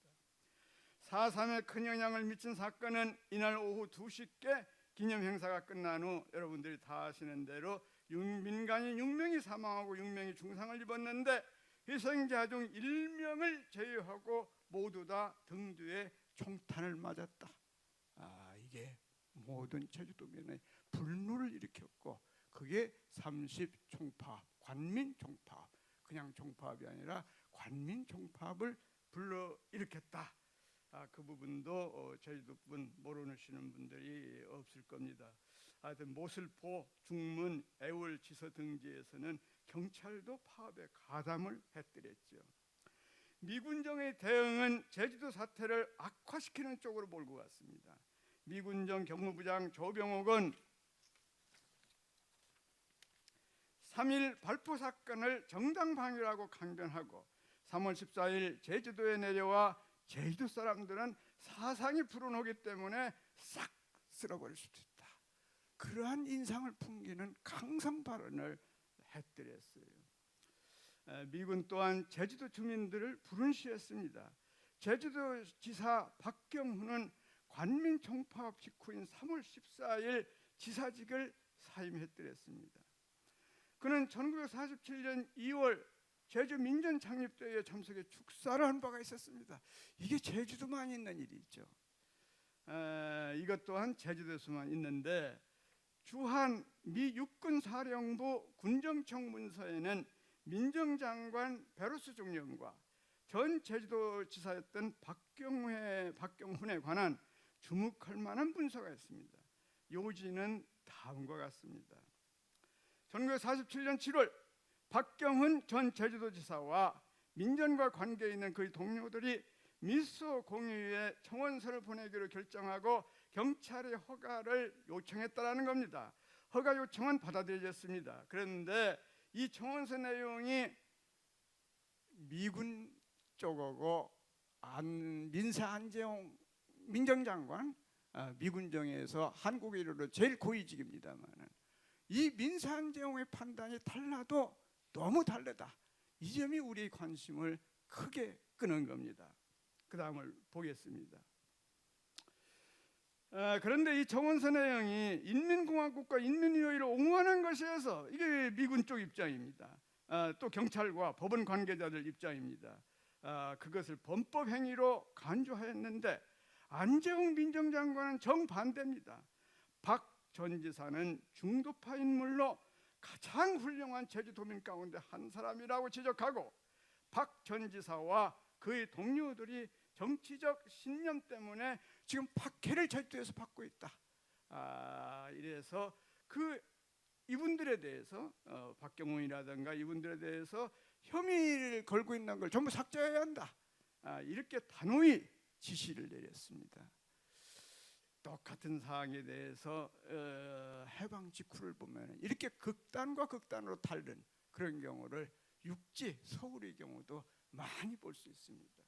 4.3에 큰 영향을 미친 사건은 이날 오후 2시께 기념 행사가 끝난 후 여러분들이 다 아시는 대로 민간인 6명이 사망하고 6명이 중상을 입었는데 희생자 중 1명을 제외하고 모두 다 등 뒤에 총탄을 맞았다. 이게 모든 제주도민의 분노를 일으켰고 그게 30 총파업, 관민 총파업, 그냥 총파업이 아니라 관민 총파업을 불러일으켰다. 그 부분도 제주도 분 모르시는 분들이 없을 겁니다. 하여튼 모슬포, 중문, 애월 지서 등지에서는 경찰도 파업에 가담을 했더랬죠. 미군정의 대응은 제주도 사태를 악화시키는 쪽으로 몰고 갔습니다. 미군정 경무부장 조병옥은 3.1 발포 사건을 정당방위라고 강변하고 3월 14일 제주도에 내려와 제주도 사람들은 사상이 불어오기 때문에 싹 쓸어버릴 수도 있다. 그러한 인상을 풍기는 강성 발언을 했더랬어요. 미군 또한 제주도 주민들을 불운시했습니다. 제주도지사 박경훈은 관민 총파업 직후인 3월 14일 지사직을 사임했더랬습니다. 그는 1947년 2월 제주 민전 창립대회에 참석해 축사를 한 바가 있었습니다. 이게 제주도만 있는 일이죠. 이것 또한 제주도에서만 있는데 주한 미 육군사령부 군정청 문서에는 민정장관 베로스 중령과 전 제주도지사였던 박경훈에 관한 주목할 만한 문서가 있습니다. 요지는 다음과 같습니다. 1947년 7월 박경훈 전 제주도지사와 민전과 관계 있는 그의 동료들이 미소 공유에 청원서를 보내기로 결정하고 경찰의 허가를 요청했다라는 겁니다. 허가 요청은 받아들여졌습니다. 그런데 이 청원서 내용이 미군 쪽하고 민사 안재홍 민정장관 미군정에서 한국에 이르러 제일 고위직입니다만 이 민사 안재홍의 판단이 달라도 너무 다르다. 이 점이 우리의 관심을 크게 끄는 겁니다. 그 다음을 보겠습니다. 그런데 이 청원서 내용이 인민공화국과 인민위협을 옹호하는 것이어서 이게 미군 쪽 입장입니다. 또 경찰과 법원 관계자들 입장입니다. 그것을 범법 행위로 간주하였는데 안재홍 민정장관은 정반대입니다. 박 전 지사는 중도파 인물로 가장 훌륭한 제주도민 가운데 한 사람이라고 지적하고 박 전 지사와 그의 동료들이 정치적 신념 때문에 지금 박해를 제주도에서 받고 있다. 이래서 이분들에 대해서 박경훈이라든가 이분들에 대해서 혐의를 걸고 있는 걸 전부 삭제해야 한다. 이렇게 단호히 지시를 내렸습니다. 똑같은 사항에 대해서 해방 직후를 보면 이렇게 극단과 극단으로 다른 그런 경우를 육지 서울의 경우도 많이 볼 수 있습니다.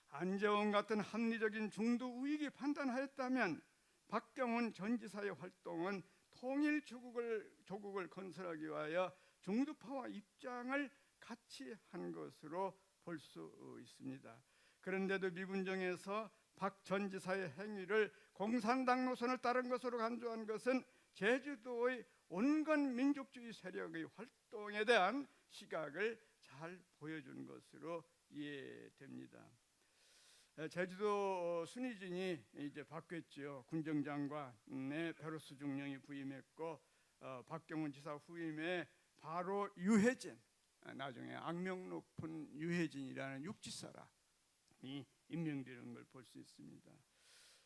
안재홍 같은 합리적인 중도 우익이 판단하였다면 박경훈 전 지사의 활동은 통일 조국을 건설하기 위하여 중도파와 입장을 같이 한 것으로 볼 수 있습니다. 그런데도 미군정에서 박 전 지사의 행위를 공산당 노선을 따른 것으로 간주한 것은 제주도의 온건 민족주의 세력의 활동에 대한 시각을 잘 보여준 것으로 이해됩니다. 제주도 순위진이 이제 바뀌었죠. 군정장관의 베로스 중령이 부임했고 박경훈 지사 후임에 바로 유해진, 나중에 악명 높은 유해진이라는 육지사람이 임명되는 걸 볼 수 있습니다.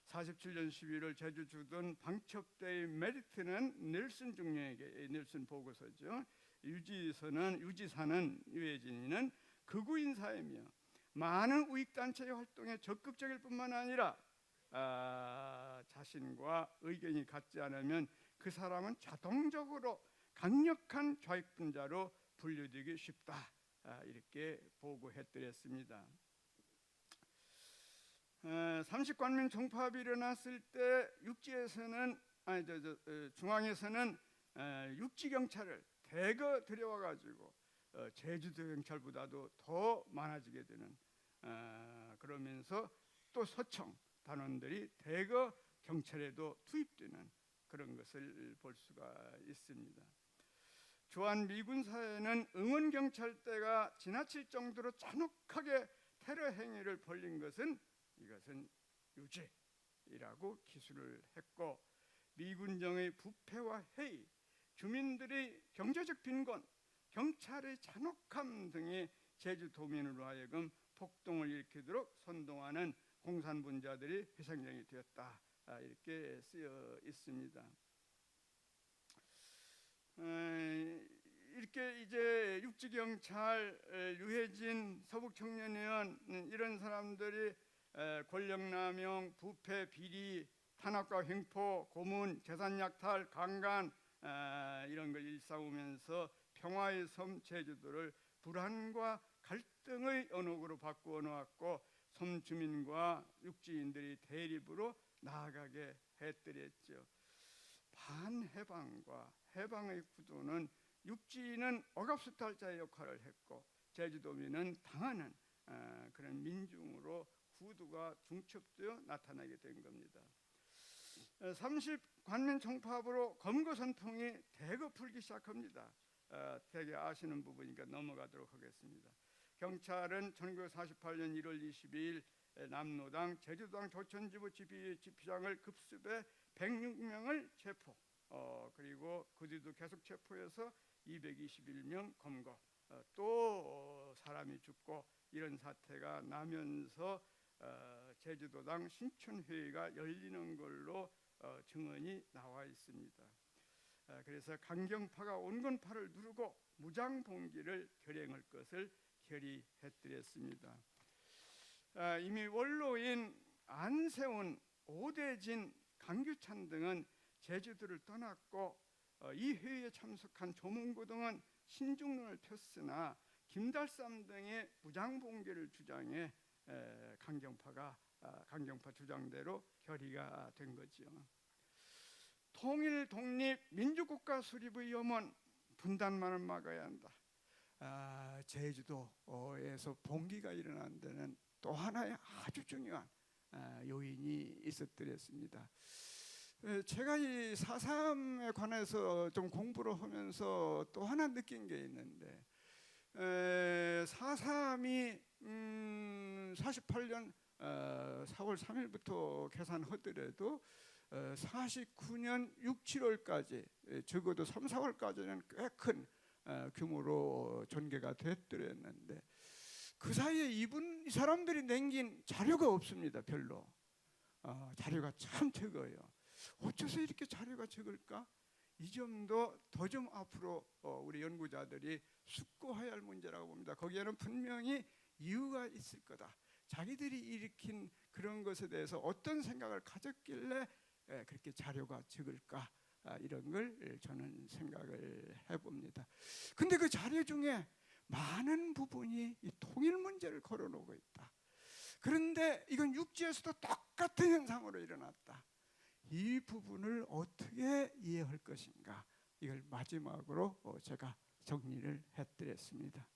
47년 11월 제주 주둔 방첩대의 메리트는 넬슨 중령에게, 넬슨 보고서죠. 유지사는 유해진이는 극우 인사이며 많은 우익단체의 활동에 적극적일 뿐만 아니라 자신과 의견이 같지 않으면 그 사람은 자동적으로 강력한 좌익분자로 분류되기 쉽다, 이렇게 보고했더랬습니다. 30관민 종파업이 일어났을 때 중앙에서는 육지 경찰을 대거 들여와 가지고 제주도 경찰보다도 더 많아지게 되는, 그러면서 또 서청 단원들이 대거 경찰에도 투입되는 그런 것을 볼 수가 있습니다. 주한 미군 사회는 응원 경찰대가 지나칠 정도로 잔혹하게 테러 행위를 벌인 것은 이것은 유죄이라고 기술을 했고, 미군정의 부패와 해이, 주민들의 경제적 빈곤, 경찰의 잔혹함 등이 제주도민으로 하여금 폭동을 일으키도록 선동하는 공산분자들이 희생양이 되었다, 이렇게 쓰여 있습니다. 이렇게 이제 육지경찰, 유해진, 서북청년위원 이런 사람들이 권력남용, 부패, 비리, 탄압과 횡포, 고문, 재산약탈, 강간 이런 걸 일삼으면서 평화의 섬 제주도를 불안과 갈등의 언옥으로 바꾸어 놓았고, 섬 주민과 육지인들이 대립으로 나아가게 했더랬죠. 반해방과 해방의 구도는 육지인은 억압수탈자의 역할을 했고, 제주도민은 당하는 그런 민중으로 구도가 중첩되어 나타나게 된 겁니다. 30관민 총파업으로 검거선통이 대거 풀기 시작합니다. 되게 아시는 부분이니까 넘어가도록 하겠습니다. 경찰은 1948년 1월 22일 남로당 제주도당 조천지부 지피장을 급습해 106명을 체포, 그리고 그 뒤도 계속 체포해서 221명 검거, 또 사람이 죽고 이런 사태가 나면서 제주도당 신춘회의가 열리는 걸로 증언이 나와 있습니다. 그래서 강경파가 온건파를 누르고 무장봉기를 결행할 것을 결의했더랬습니다. 이미 원로인 안세훈, 오대진, 강규찬 등은 제주도를 떠났고, 이 회의에 참석한 조문고 등은 신중론을 폈으나 김달삼 등의 무장봉기를 주장해 강경파 주장대로 결의가 된 거죠. 통일, 독립, 민주국가 수립의 염원, 분단만을 막아야 한다. 제주도에서 봉기가 일어난 데는 또 하나의 아주 중요한 요인이 있었더랬습니다. 제가 이 4.3에 관해서 좀 공부를 하면서 또 하나 느낀 게 있는데, 4.3이 48년 4월 3일부터 계산하더라도 49년 6, 7월까지 적어도 3, 4월까지는 꽤 큰 규모로 전개가 됐더랬는데, 그 사이에 이 사람들이 남긴 자료가 없습니다. 별로 자료가 참 적어요. 어째서 이렇게 자료가 적을까? 이 점도 더 좀 앞으로 우리 연구자들이 숙고해야 할 문제라고 봅니다. 거기에는 분명히 이유가 있을 거다. 자기들이 일으킨 그런 것에 대해서 어떤 생각을 가졌길래 그렇게 자료가 적을까, 이런 걸 저는 생각을 해봅니다. 근데 그 자료 중에 많은 부분이 이 통일 문제를 걸어놓고 있다. 그런데 이건 육지에서도 똑같은 현상으로 일어났다. 이 부분을 어떻게 이해할 것인가, 이걸 마지막으로 제가 정리를 해드렸습니다.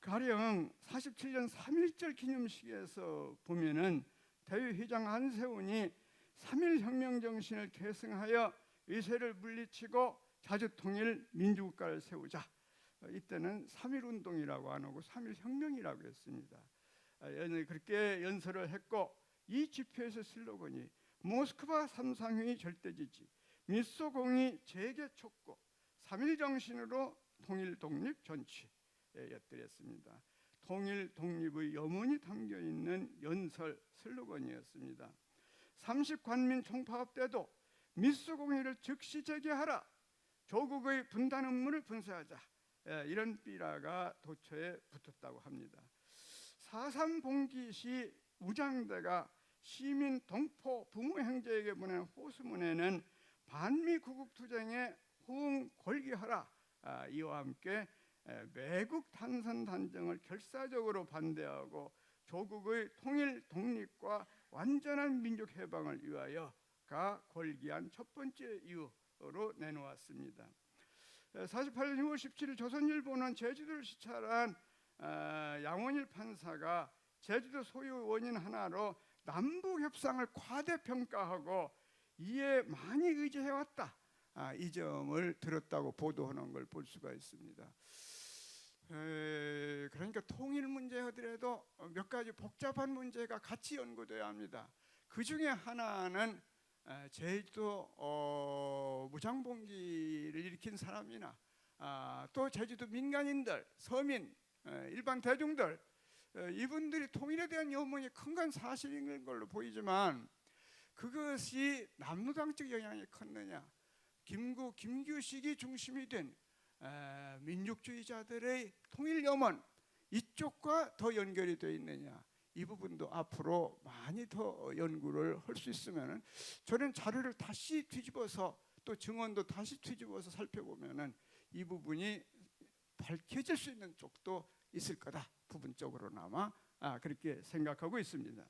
가령 47년 3.1절 기념식에서 보면은 대의회장 안세훈이 3.1혁명 정신을 계승하여 위세를 물리치고 자주통일 민주국가를 세우자. 이때는 3.1운동이라고 안 하고 3.1혁명이라고 했습니다. 그렇게 연설을 했고, 이 집회에서 슬로건이 모스크바 삼상회의 절대지지, 미소공의 재개 촉구, 3.1 정신으로 통일 독립 전취였더랬습니다. 통일 독립의 염원이 담겨 있는 연설 슬로건이었습니다. 30관민 총파업 때도 미수공의를 즉시 제기하라, 조국의 분단 음모를 분쇄하자, 이런 삐라가 도처에 붙었다고 합니다. 4.3 봉기 시 우장대가 시민 동포 부모 형제에게 보낸 호수문에는 반미 구국투쟁에 호응 골기하라, 이와 함께 매국 탄선 단정을 결사적으로 반대하고 조국의 통일 독립과 완전한 민족 해방을 위하여가 골기한 첫 번째 이유로 내놓았습니다. 48년 6월 17일 조선일보는 제주도를 시찰한 양원일 판사가 제주도 소유 원인 하나로 남북 협상을 과대평가하고 이에 많이 의지해왔다, 이 점을 들었다고 보도하는 걸 볼 수가 있습니다. 그러니까 통일 문제 하더라도 몇 가지 복잡한 문제가 같이 연구돼야 합니다. 그 중에 하나는 제주도 무장봉기를 일으킨 사람이나 또 제주도 민간인들, 서민, 일반 대중들, 이분들이 통일에 대한 염원이 큰 건 사실인 걸로 보이지만 그것이 남노당적 영향이 컸느냐, 김규식이 중심이 된 민족주의자들의 통일 염원, 이쪽과 더 연결이 되어 있느냐, 이 부분도 앞으로 많이 더 연구를 할 수 있으면, 저는 자료를 다시 뒤집어서 또 증언도 다시 뒤집어서 살펴보면 이 부분이 밝혀질 수 있는 쪽도 있을 거다, 부분적으로나마 그렇게 생각하고 있습니다.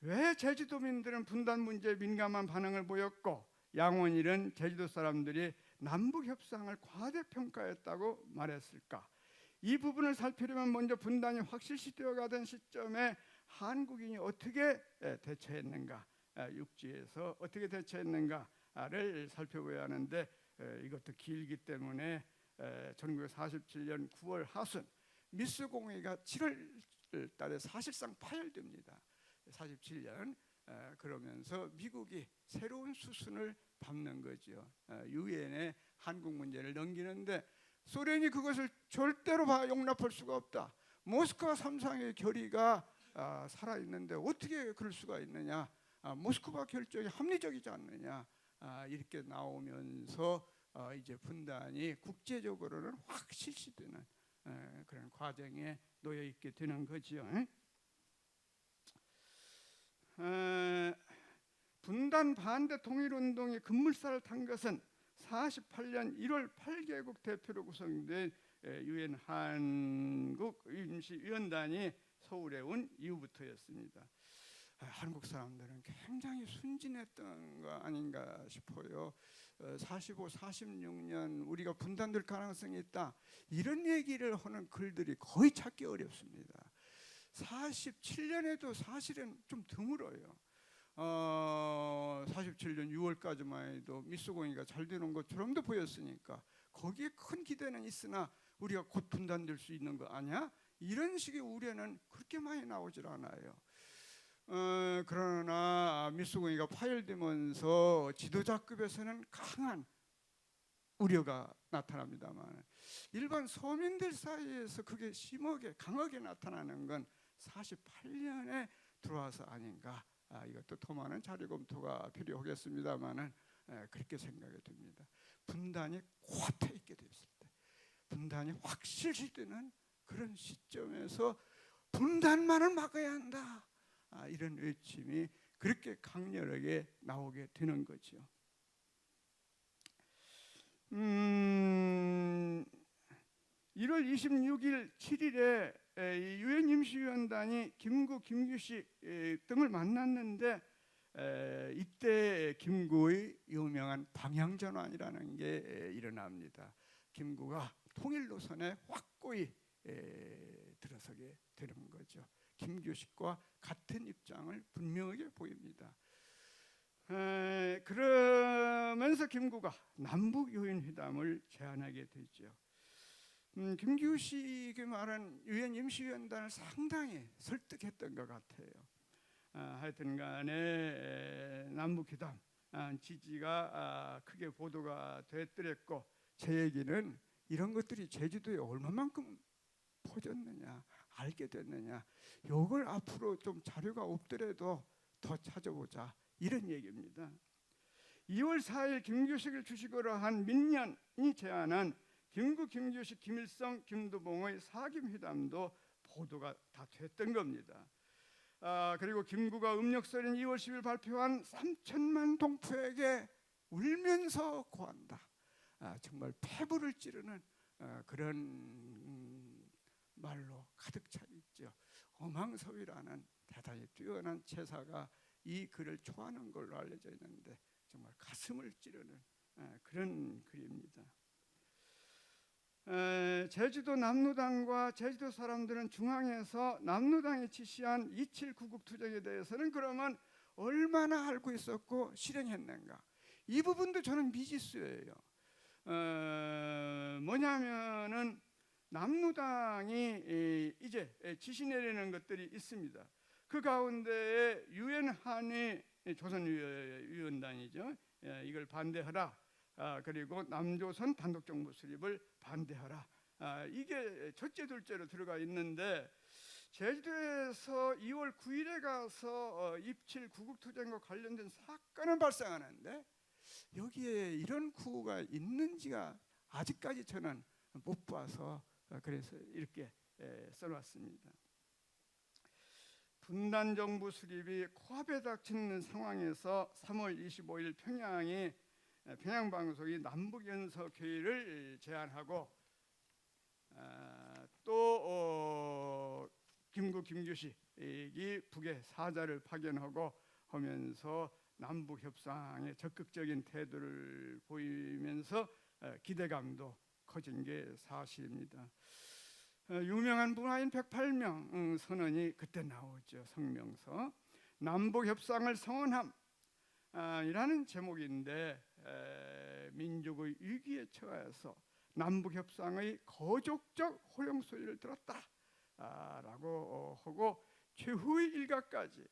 왜 제주도민들은 분단 문제에 민감한 반응을 보였고 양원일은 제주도 사람들이 남북 협상을 과대평가했다고 말했을까? 이 부분을 살피려면 먼저 분단이 확실시되어 가던 시점에 한국인이 어떻게 대처했는가, 육지에서 어떻게 대처했는가를 살펴봐야 하는데, 이것도 길기 때문에 1947년 9월 하순 미수공의가 7월 달에 사실상 파열됩니다. 47년. 그러면서 미국이 새로운 수순을 밟는 거죠. 유엔에 한국 문제를 넘기는데 소련이 그것을 절대로 용납할 수가 없다. 모스크바 3상의 결의가 살아있는데 어떻게 그럴 수가 있느냐, 모스크바 결정이 합리적이지 않느냐, 이렇게 나오면서 이제 분단이 국제적으로는 확 실시되는 그런 과정에 놓여 있게 되는 거죠. 분단 반대 통일운동이 급물살을 탄 것은 48년 1월 8개국 대표로 구성된 유엔 한국 임시위원단이 서울에 온 이후부터였습니다. 한국 사람들은 굉장히 순진했던 거 아닌가 싶어요. 45, 46년 우리가 분단될 가능성이 있다, 이런 얘기를 하는 글들이 거의 찾기 어렵습니다. 47년에도 사실은 좀 드물어요. 47년 6월까지만 해도 미수공의가 잘 되는 것처럼도 보였으니까 거기에 큰 기대는 있으나 우리가 곧 분단될 수 있는 거 아니야? 이런 식의 우려는 그렇게 많이 나오질 않아요. 그러나 미수공의가 파열되면서 지도자급에서는 강한 우려가 나타납니다만 일반 서민들 사이에서 그게 심하게 강하게 나타나는 건 48년에 들어와서 아닌가, 이것도 더 많은 자료 검토가 필요하겠습니다만은 그렇게 생각이 됩니다. 분단이 코앞에 있게 됐을 때, 분단이 확실시되는 그런 시점에서 분단만을 막아야 한다, 이런 외침이 그렇게 강렬하게 나오게 되는 거죠. 1월 26일, 7일에 유엔 임시위원단이 김구, 김규식 등을 만났는데 이때 김구의 유명한 방향전환이라는 게 일어납니다. 김구가 통일 노선에 확고히 들어서게 되는 거죠. 김규식과 같은 입장을 분명하게 보입니다. 그러면서 김구가 남북 유엔 회담을 제안하게 되죠. 김규식이 말한 유엔 임시위원단을 상당히 설득했던 것 같아요. 하여튼 간에 남북회담 지지가 크게 보도가 됐더랬고, 제 얘기는 이런 것들이 제주도에 얼마만큼 퍼졌느냐, 알게 됐느냐, 요걸 앞으로 좀 자료가 없더라도 더 찾아보자, 이런 얘기입니다. 2월 4일 김규식을 주식으로 한 민년이 제안한 김구, 김규식, 김일성, 김두봉의 사김회담도 보도가 다 됐던 겁니다. 그리고 김구가 음력설인 2월 10일 발표한 3천만 동포에게 울면서 고한다. 정말 폐부를 찌르는 그런 말로 가득 차 있죠. 어망서위라는 대단히 뛰어난 채사가 이 글을 초하는 걸로 알려져 있는데 정말 가슴을 찌르는 그런 글입니다. 제주도 남루당과 제주도 사람들은 중앙에서 남루당이 지시한 27구국 투쟁에 대해서는 그러면 얼마나 알고 있었고 실행했는가? 이 부분도 저는 미지수예요. 뭐냐면은 남루당이 이제 지시 내리는 것들이 있습니다. 그 가운데에 유엔한이 조선위원단이죠. 이걸 반대하라. 그리고 남조선 단독정부 수립을 반대하라. 이게 첫째 둘째로 들어가 있는데 제주도에서 2월 9일에 가서 입칠 구국투쟁과 관련된 사건은 발생하는데 여기에 이런 구호가 있는지가 아직까지 저는 못 봐서 그래서 이렇게 써놨습니다. 분단정부 수립이 코앞에 닥치는 상황에서 3월 25일 평양방송이 남북연석회의를 제안하고 또 김구, 김규식이 북에 사자를 파견하고 하면서 남북협상에 적극적인 태도를 보이면서 기대감도 커진 게 사실입니다. 유명한 문화인 108명 선언이 그때 나오죠. 성명서. 남북협상을 성언함 이라는 제목인데 민족의 위기에 처해서 남북협상의 거족적 호령 소리를 들었다 라고 하고 최후의 일가까지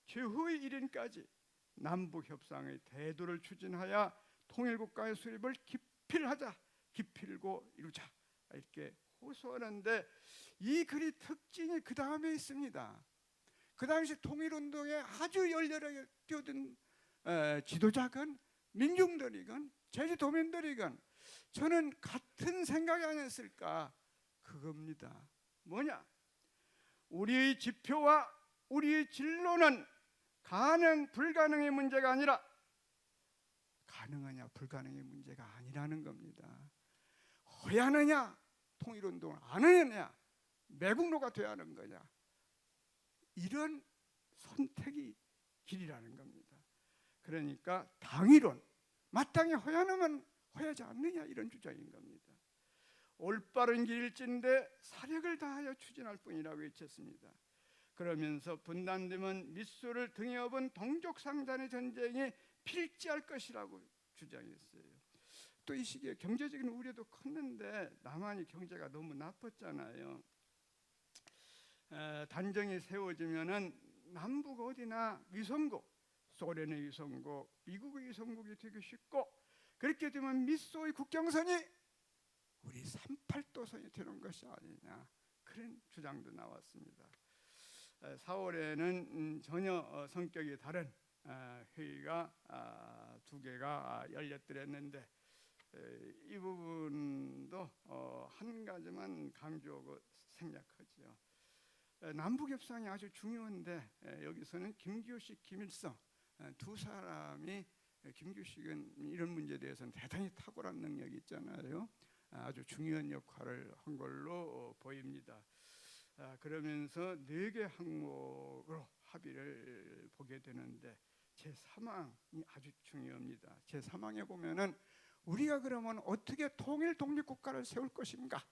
최후의 일인까지 남북협상의 대도를 추진하여 통일국가의 수립을 기필고 이루자 이렇게 호소하는데 이 글이 특징이 그 다음에 있습니다. 그 당시 통일운동에 아주 열렬하게 뛰어든 지도자건 민중들이건 제주도민들이건 저는 같은 생각이 아니었을까 그겁니다. 뭐냐? 우리의 지표와 우리의 진로는 가능 불가능의 문제가 아니라 가능하냐 불가능의 문제가 아니라는 겁니다. 해야 하느냐 통일운동을 안 하느냐 매국노가 돼야 하는 거냐 이런 선택이 길이라는 겁니다. 그러니까 당위론 마땅히 해야 하면 해야지 않느냐 이런 주장인 겁니다. 올바른 길일진데 사력을 다하여 추진할 뿐이라고 외쳤습니다. 그러면서 분단되면 밑소를 등에 업은 동족상잔의 전쟁이 필지할 것이라고 주장했어요. 또 이 시기에 경제적인 우려도 컸는데 남한이 경제가 너무 나빴잖아요. 단정이 세워지면은 남북 어디나 위성국, 소련의 위성국, 미국의 위성국이 되기 쉽고 그렇게 되면 밑소의 국경선이 우리 38도선이 되는 것이 아니냐 그런 주장도 나왔습니다. 4월에는 전혀 성격이 다른 회의가 두 개가 열렸더랬는데 이 부분도 한 가지만 강조하고 생략하죠. 남북협상이 아주 중요한데 여기서는 김규식, 김일성 두 사람이 김규식은 이런 문제에 대해서는 대단히 탁월한 능력이 있잖아요. 아주 중요한 역할을 한 걸로 보입니다. 그러면서 4개 항목으로 합의를 보게 되는데 제3항이 아주 중요합니다. 제3항에 보면은 우리가 그러면 어떻게 통일 독립국가를 세울 것인가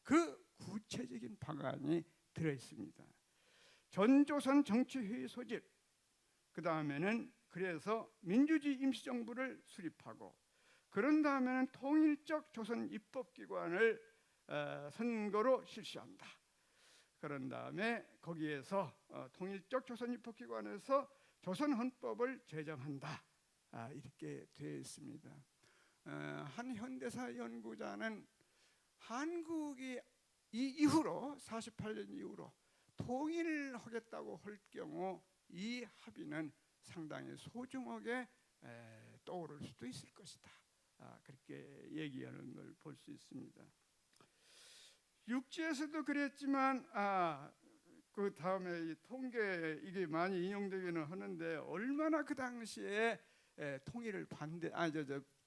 그 구체적인 방안이 들어있습니다. 전조선 정치회의 소집 그 다음에는 그래서 민주주의 임시정부를 수립하고 그런 다음에는 통일적 조선 입법기관을 선거로 실시한다. 그런 다음에 거기에서 통일적 조선 입법기관에서 조선 헌법을 제정한다. 이렇게 되어 있습니다. 한 현대사 연구자는 한국이 이 이후로 48년 이후로 통일을 하겠다고 할 경우 이 합의는 상당히 소중하게 떠오를 수도 있을 것이다. 그렇게 얘기하는 걸 볼 수 있습니다. 육지에서도 그랬지만 그 다음에 이 통계 이게 많이 인용되기는 하는데 얼마나 그 당시에 통일을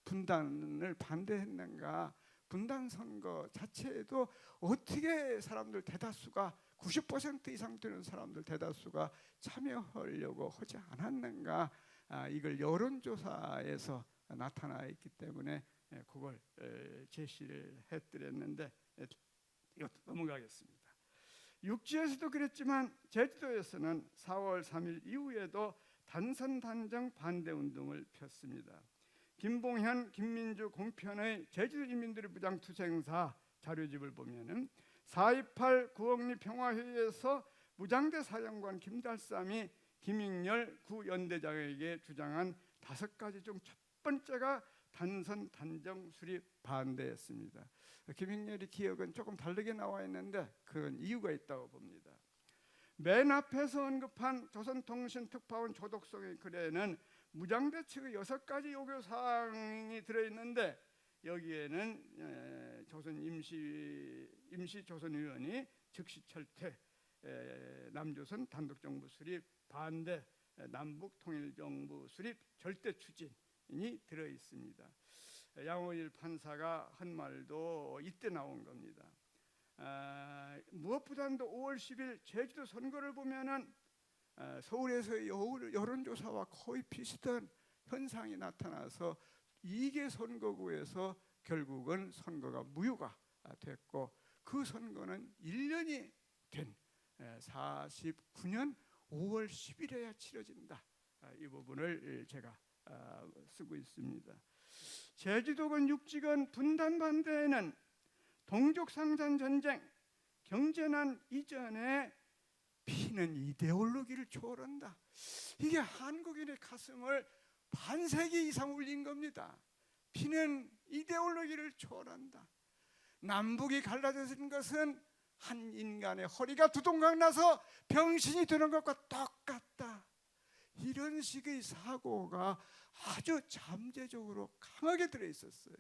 분단을 반대했는가. 분단 선거 자체에도 어떻게 사람들 대다수가 90% 이상 되는 사람들 대다수가 참여하려고 하지 않았는가. 이걸 여론조사에서 나타나 있기 때문에 그걸 제시를 해드렸는데 이것도 넘어가겠습니다. 육지에서도 그랬지만 제주도에서는 4월 3일 이후에도 단선 단정 반대 운동을 폈습니다. 김봉현, 김민주 공편의 제주도 인민들의 무장투쟁사 자료집을 보면은 4.28 구억리 평화회의에서 무장대 사령관 김달삼이 김익렬 구연대장에게 주장한 5가지 중 첫 번째가 단선 단정 수립 반대였습니다. 김익렬의 기억은 조금 다르게 나와 있는데 그건 이유가 있다고 봅니다. 맨 앞에서 언급한 조선통신 특파원 조덕성의 글에는 무장대 측의 6가지 요구사항이 들어있는데 여기에는 조선 임시 조선위원이 즉시 철퇴, 남조선 단독정부 수립 반대, 남북 통일정부 수립 절대 추진이 들어있습니다. 양호일 판사가 한 말도 이때 나온 겁니다. 무엇보다도 5월 10일 제주도 선거를 보면은 서울에서의 여론조사와 거의 비슷한 현상이 나타나서 이게 선거구에서 결국은 선거가 무효가 됐고 그 선거는 1년이 된 49년 5월 10일에야 치러진다. 이 부분을 제가 쓰고 있습니다. 제주도건 육지건 분단 반대에는 동족상잔 전쟁, 경제난 이전에 피는 이데올로기를 초월한다. 이게 한국인의 가슴을 반세기 이상 울린 겁니다. 피는 이데올로기를 초월한다. 남북이 갈라져진 것은 한 인간의 허리가 두동강 나서 병신이 되는 것과 똑같다. 이런 식의 사고가 아주 잠재적으로 강하게 들어있었어요.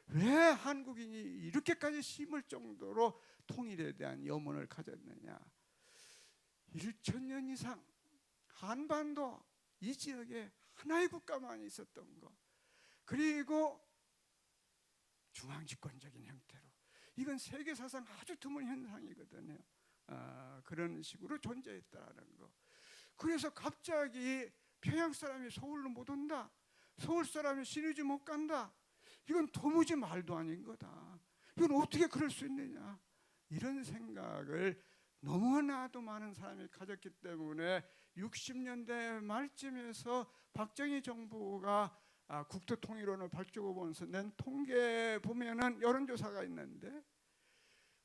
왜 한국인이 이렇게까지 심을 정도로 통일에 대한 염원을 가졌느냐. 1000년 이상 한반도 이 지역에 하나의 국가만 있었던 것, 그리고 중앙집권적인 형태로, 이건 세계사상 아주 드문 현상이거든요. 그런 식으로 존재했다는 거. 그래서 갑자기 평양 사람이 서울로 못 온다, 서울 사람이 신의주 못 간다, 이건 도무지 말도 아닌 거다. 이건 어떻게 그럴 수 있느냐. 이런 생각을 너무나도 많은 사람이 가졌기 때문에 60년대 말쯤에서 박정희 정부가 국토통일원을 발족을 보면서 낸 통계 보면은 여론조사가 있는데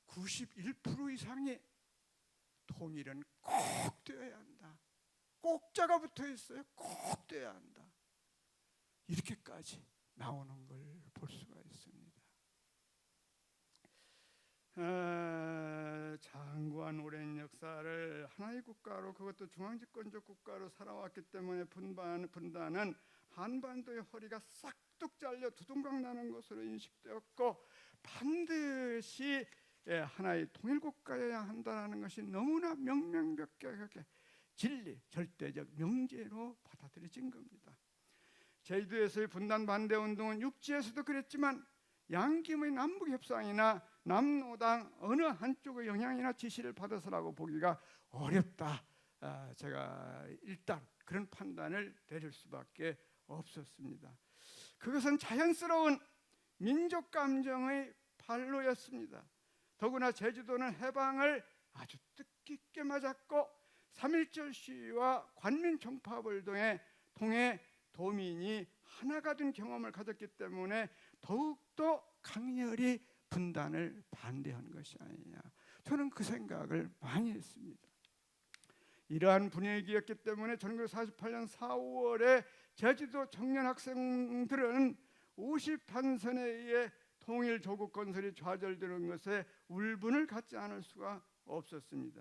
91% 이상이 통일은 꼭 되어야 한다. 꼭자가 붙어 있어요. 꼭 되어야 한다. 이렇게까지 나오는 걸 볼 수가 있습니다. 장구한 오랜 역사를 하나의 국가로, 그것도 중앙집권적 국가로 살아왔기 때문에 분단은 한반도의 허리가 싹둑 잘려 두둥강 나는 것으로 인식되었고 반드시 하나의 통일국가여야 한다는 것이 너무나 명명백백하게 진리, 절대적 명제로 받아들여진 겁니다. 제주도에서의 분단 반대 운동은 육지에서도 그랬지만 양김의 남북협상이나 남노당 어느 한쪽의 영향이나 지시를 받아서라고 보기가 어렵다. 제가 일단 그런 판단을 내릴 수밖에 없었습니다. 그것은 자연스러운 민족 감정의 발로였습니다. 더구나 제주도는 해방을 아주 뜻깊게 맞았고 3.1절 시위와 관민 총파업을 통해 도민이 하나가 된 경험을 가졌기 때문에 더욱더 강렬히 분단을 반대한 것이 아니냐. 저는 그 생각을 많이 했습니다. 이러한 분위기였기 때문에 1948년 4월에 제주도 청년 학생들은 50단선에 의해 통일 조국 건설이 좌절되는 것에 울분을 갖지 않을 수가 없었습니다.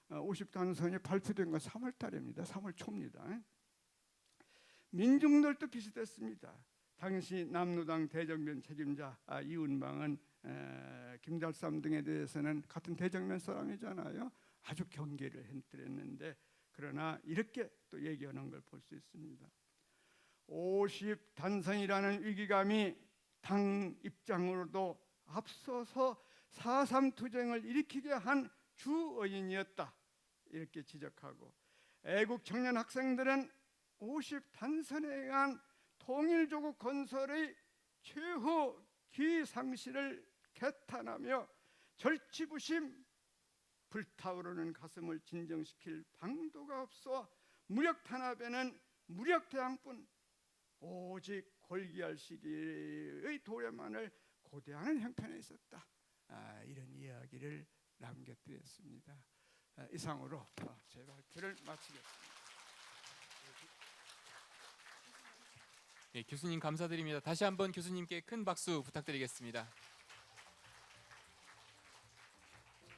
50단선이 발표된 건 3월 달입니다. 3월 초입니다. 민중들도 비슷했습니다. 당시 남로당 대정면 책임자 이운방은 김달삼 등에 대해서는 같은 대정면 사람이잖아요. 아주 경계를 했는데 그러나 이렇게 또 얘기하는 걸 볼 수 있습니다. 50단선이라는 위기감이 당 입장으로도 앞서서 4.3 투쟁을 일으키게 한 주어인이었다 이렇게 지적하고, 애국 청년 학생들은 50단선에 의한 통일조국 건설의 최후 기상시를 개탄하며 절치부심, 불타오르는 가슴을 진정시킬 방도가 없어 무력 탄압에는 무력 대항뿐 오직 골기할 시기의 도래만을 고대하는 형편에 있었다. 이런 이야기를 남겨드렸습니다. 이상으로 제 발표를 마치겠습니다. 네, 교수님 감사드립니다. 다시 한번 교수님께 큰 박수 부탁드리겠습니다.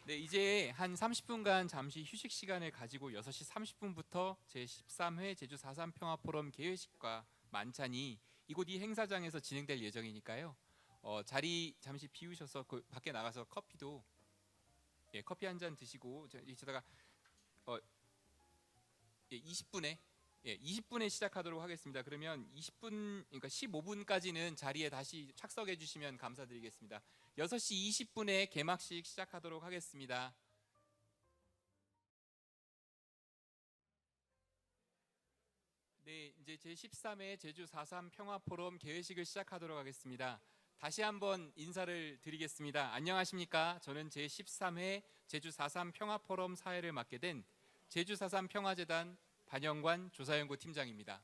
네, 이제 한 30분간 잠시 휴식 시간을 가지고 6시 30분부터 제13회 제주 4.3 평화포럼 개회식과 만찬이 이곳 이 행사장에서 진행될 예정이니까요. 자리 잠시 비우셔서 그 밖에 나가서 커피도 커피 한 잔 드시고 이러다가 20분에 시작하도록 하겠습니다. 그러면 20분, 그러니까 15분까지는 자리에 다시 착석해 주시면 감사드리겠습니다. 6시 20분에 개막식 시작하도록 하겠습니다. 네, 이제 제13회 제주 4.3 평화포럼 개회식을 시작하도록 하겠습니다. 다시 한번 인사를 드리겠습니다. 안녕하십니까? 저는 제13회 제주 4.3 평화포럼 사회를 맡게 된 제주 4.3 평화재단 반영관 조사연구 팀장입니다.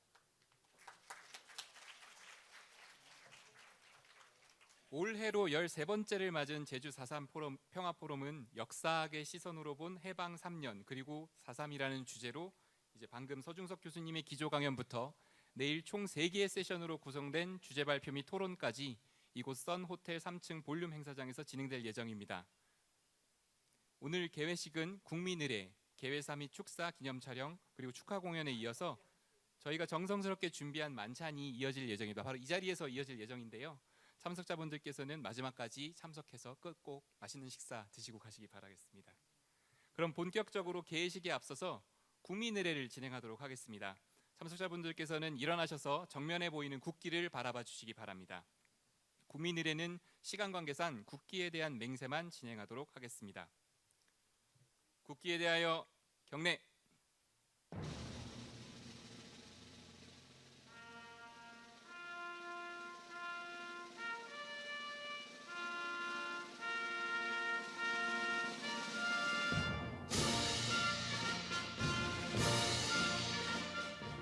올해로 13번째를 맞은 제주 4.3 평화포럼은 역사학의 시선으로 본 해방 3년 그리고 4.3이라는 주제로 이제 방금 서중석 교수님의 기조 강연부터 내일 총 3개의 세션으로 구성된 주제 발표 및 토론까지 이곳 선 호텔 3층 볼륨 행사장에서 진행될 예정입니다. 오늘 개회식은 국민의례, 개회사 및 축사 기념 촬영 그리고 축하 공연에 이어서 저희가 정성스럽게 준비한 만찬이 이어질 예정입니다. 바로 이 자리에서 이어질 예정인데요. 참석자분들께서는 마지막까지 참석해서 꼭 맛있는 식사 드시고 가시기 바라겠습니다. 그럼 본격적으로 개회식에 앞서서 국민의례를 진행하도록 하겠습니다. 참석자분들께서는 일어나셔서 정면에 보이는 국기를 바라봐 주시기 바랍니다. 국민의례는 시간 관계상 국기에 대한 맹세만 진행하도록 하겠습니다. 국기에 대하여 경례.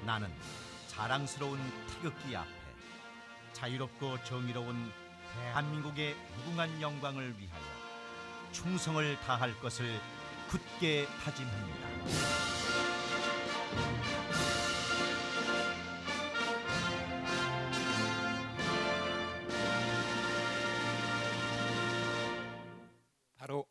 나는 자랑스러운 태극기 앞에 자유롭고 정의로운 대한민국의 무궁한 영광을 위하여 충성을 다할 것을 굳게 다짐합니다. 바로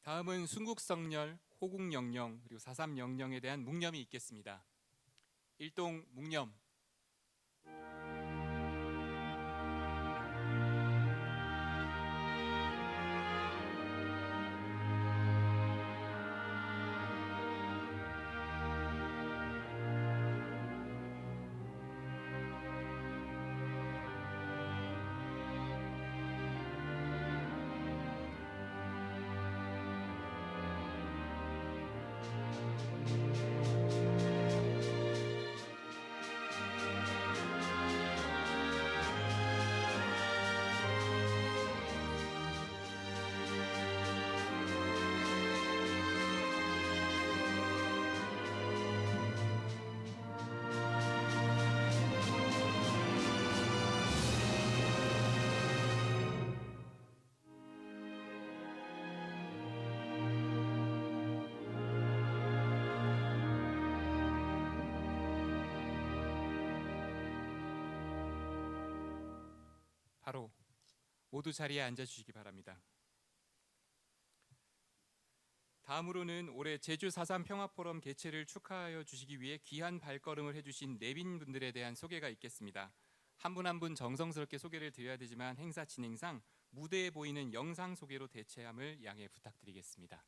다음은 순국성렬, 호국영령 그리고 4.3영령에 대한 묵념이 있겠습니다. 일동 묵념. 바로 모두 자리에 앉아 주시기 바랍니다. 다음으로는 올해 제주 4.3 평화포럼 개최를 축하하여 주시기 위해 귀한 발걸음을 해주신 내빈분들에 대한 소개가 있겠습니다. 한 분 한 분 정성스럽게 소개를 드려야 되지만 행사 진행상 무대에 보이는 영상 소개로 대체함을 양해 부탁드리겠습니다.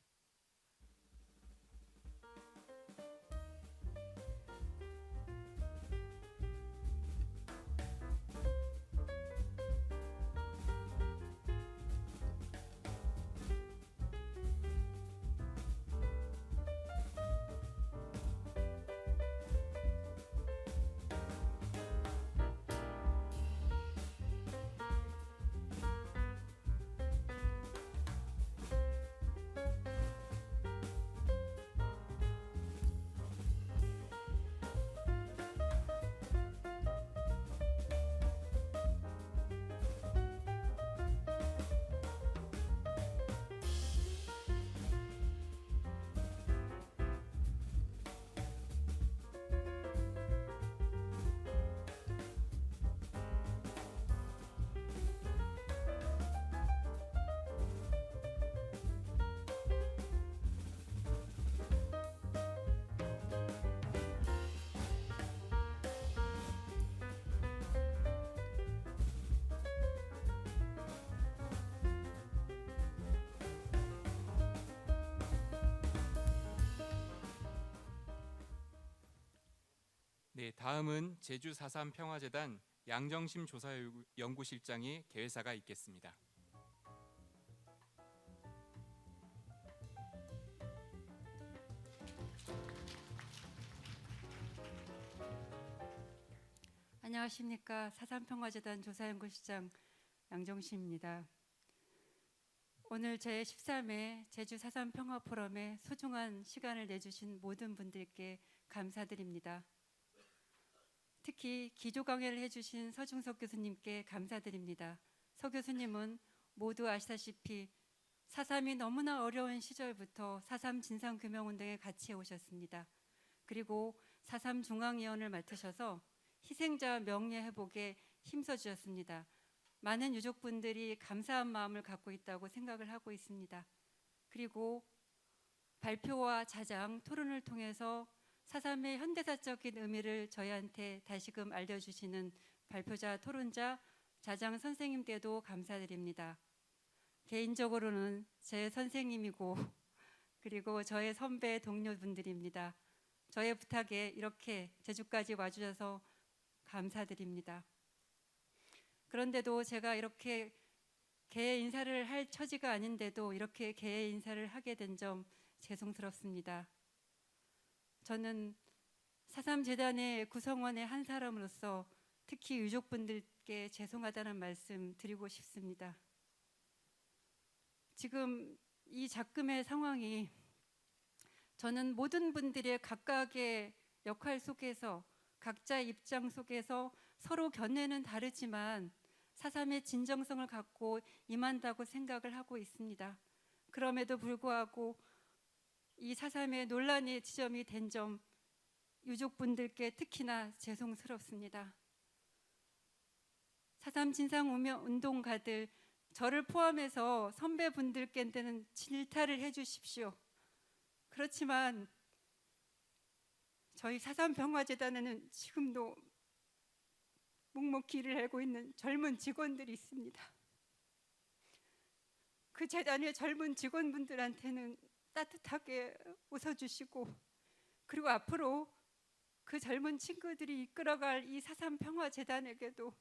네, 다음은 제주 4.3 평화재단 양정심 조사연구실장의 개회사가 있겠습니다. 안녕하십니까. 4.3 평화재단 조사연구실장 양정심입니다. 오늘 제13회 제주 4.3 평화포럼에 소중한 시간을 내주신 모든 분들께 감사드립니다. 특히 기조 강연을 해주신 서중석 교수님께 감사드립니다. 서 교수님은 모두 아시다시피 4.3이 너무나 어려운 시절부터 4.3 진상규명운동에 같이 오셨습니다. 그리고 4.3 중앙위원을 맡으셔서 희생자 명예회복에 힘써주셨습니다. 많은 유족분들이 감사한 마음을 갖고 있다고 생각을 하고 있습니다. 그리고 발표와 자장, 토론을 통해서 4.3의 현대사적인 의미를 저희한테 다시금 알려주시는 발표자, 토론자, 자장 선생님께도 감사드립니다. 개인적으로는 제 선생님이고 그리고 저의 선배 동료분들입니다. 저의 부탁에 이렇게 제주까지 와주셔서 감사드립니다. 그런데도 제가 이렇게 개회 인사를 할 처지가 아닌데도 이렇게 개회 인사를 하게 된 점 죄송스럽습니다. 저는 4.3 재단의 구성원의 한 사람으로서 특히 유족분들께 죄송하다는 말씀 드리고 싶습니다. 지금 이 작금의 상황이 저는 모든 분들의 각각의 역할 속에서 각자의 입장 속에서 서로 견해는 다르지만 4.3의 진정성을 갖고 임한다고 생각을 하고 있습니다. 그럼에도 불구하고 이 4.3의 논란의 지점이 된 점 유족분들께 특히나 죄송스럽습니다. 4.3 진상운동가들 저를 포함해서 선배분들께는 질타를 해주십시오. 그렇지만 저희 4.3 평화재단에는 지금도 묵묵히 일을 하고 있는 젊은 직원들이 있습니다. 그 재단의 젊은 직원분들한테는 따뜻하게 웃어주시고 그리고 앞으로 그 젊은 친구들이 이끌어갈 이 4.3 평화재단에게도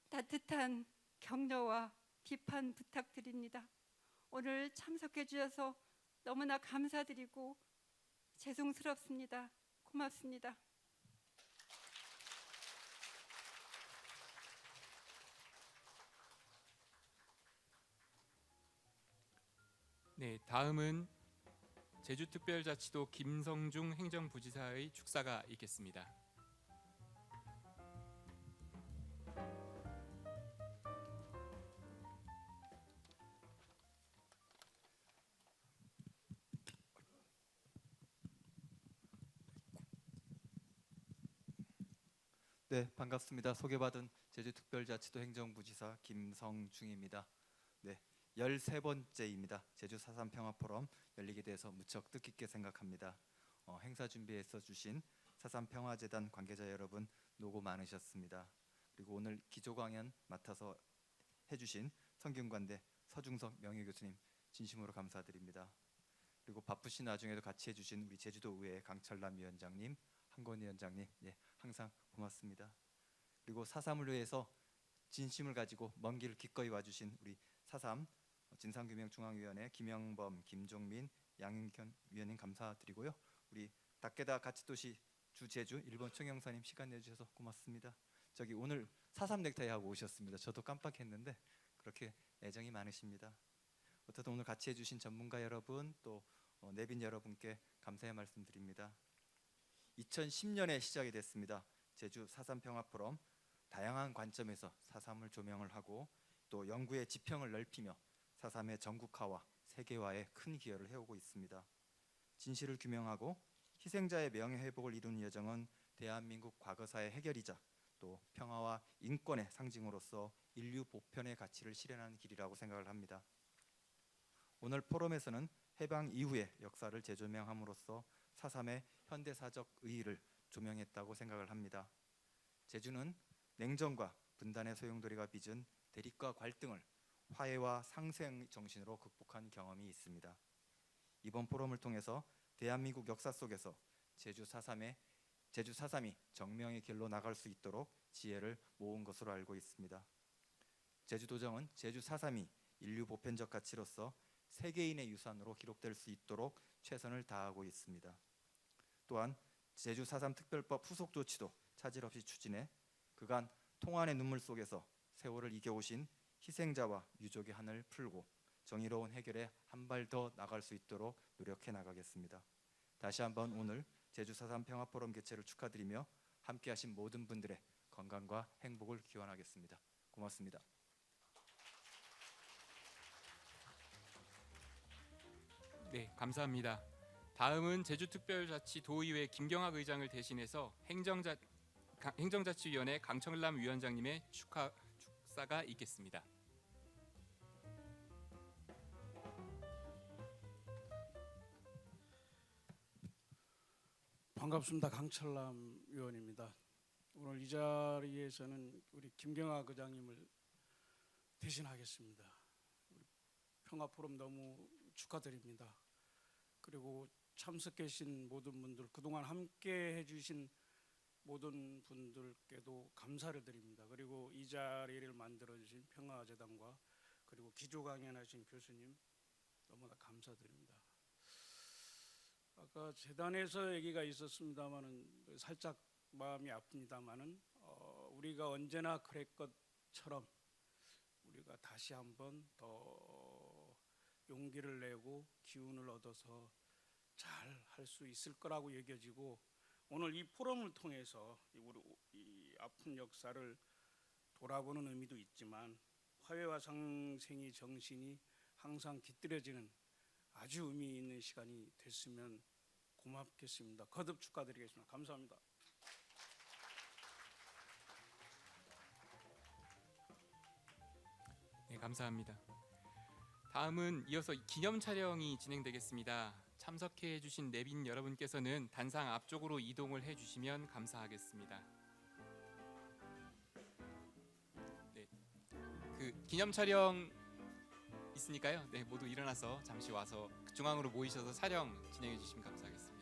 따뜻한 격려와 비판 부탁드립니다. 오늘 참석해 주셔서 너무나 감사드리고 죄송스럽습니다. 고맙습니다. 네, 다음은 제주특별자치도 김성중 행정부지사의 축사가 있겠습니다. 네, 반갑습니다. 소개받은 제주특별자치도 행정부지사 김성중입니다. 네, 13번째입니다. 제주 4.3 평화포럼 열리게 돼서 무척 뜻깊게 생각합니다. 행사 준비해서 주신 4.3 평화재단 관계자 여러분 노고 많으셨습니다. 그리고 오늘 기조 강연 맡아서 해주신 성균관대 서중석 명예교수님 진심으로 감사드립니다. 그리고 바쁘신 와중에도 같이 해주신 우리 제주도의회 강철남 위원장님, 한권 위원장님, 예, 항상 고맙습니다. 그리고 4.3을 위해서 진심을 가지고 먼 길 기꺼이 와주신 우리 4.3 진상규명중앙위원회 김영범, 김종민, 양윤현 위원님 감사드리고요. 우리 다케다 가치도시 주제주 일본 총영사님 시간 내주셔서 고맙습니다. 저기 오늘 4.3 넥타이 하고 오셨습니다. 저도 깜빡했는데 그렇게 애정이 많으십니다. 어쨌든 오늘 같이 해주신 전문가 여러분 또 내빈 여러분께 감사의 말씀드립니다. 2010년에 시작이 됐습니다. 제주 4.3 평화포럼 다양한 관점에서 4.3을 조명을 하고 또 연구의 지평을 넓히며 4.3의 전국화와 세계화에 큰 기여를 해오고 있습니다. 진실을 규명하고 희생자의 명예회복을 이루는 여정은 대한민국 과거사의 해결이자 또 평화와 인권의 상징으로서 인류 보편의 가치를 실현하는 길이라고 생각을 합니다. 오늘 포럼에서는 해방 이후의 역사를 재조명함으로써 4.3의 현대사적 의의를 조명했다고 생각을 합니다. 제주는 냉전과 분단의 소용돌이가 빚은 대립과 갈등을 화해와 상생 정신으로 극복한 경험이 있습니다. 이번 포럼을 통해서 대한민국 역사 속에서 제주 4.3이 정명의 길로 나갈 수 있도록 지혜를 모은 것으로 알고 있습니다. 제주도정은 제주 4.3이 인류 보편적 가치로서 세계인의 유산으로 기록될 수 있도록 최선을 다하고 있습니다. 또한 제주 4.3 특별법 후속 조치도 차질 없이 추진해 그간 통한의 눈물 속에서 세월을 이겨오신 희생자와 유족의 한을 풀고 정의로운 해결에 한 발 더 나갈 수 있도록 노력해 나가겠습니다. 다시 한번 오늘 제주 4.3 평화포럼 개최를 축하드리며 함께하신 모든 분들의 건강과 행복을 기원하겠습니다. 고맙습니다. 네, 감사합니다. 다음은 제주특별자치도의회 김경학 의장을 대신해서 행정자치위원회 강철남 위원장님의 축사가 있겠습니다. 반갑습니다. 강철남 의원입니다. 오늘 이 자리에서는 우리 김경학 의장님을 대신하겠습니다. 평화포럼 너무 축하드립니다. 그리고 참석해 주신 모든 분들, 그동안 함께 해주신 모든 분들께도 감사를 드립니다. 그리고 이 자리를 만들어주신 평화재단과 그리고 기조 강연하신 교수님 너무나 감사드립니다. 아까 재단에서 얘기가 있었습니다마는 살짝 마음이 아픕니다마는 우리가 언제나 그랬 것처럼 우리가 다시 한번 더 용기를 내고 기운을 얻어서 잘 할 수 있을 거라고 여겨지고 오늘 이 포럼을 통해서 이 아픈 역사를 돌아보는 의미도 있지만 화해와 상생의 정신이 항상 깃들여지는 아주 의미 있는 시간이 됐으면 고맙겠습니다. 거듭 축하드리겠습니다. 감사합니다. 네, 감사합니다. 다음은 이어서 기념 촬영이 진행되겠습니다. 참석해 주신 내빈 여러분께서는 단상 앞쪽으로 이동을 해 주시면 감사하겠습니다. 네, 그 기념 촬영 있으니까요. 네, 모두 일어나서 잠시 와서 중앙으로 모이셔서 촬영 진행해 주시면 감사하겠습니다.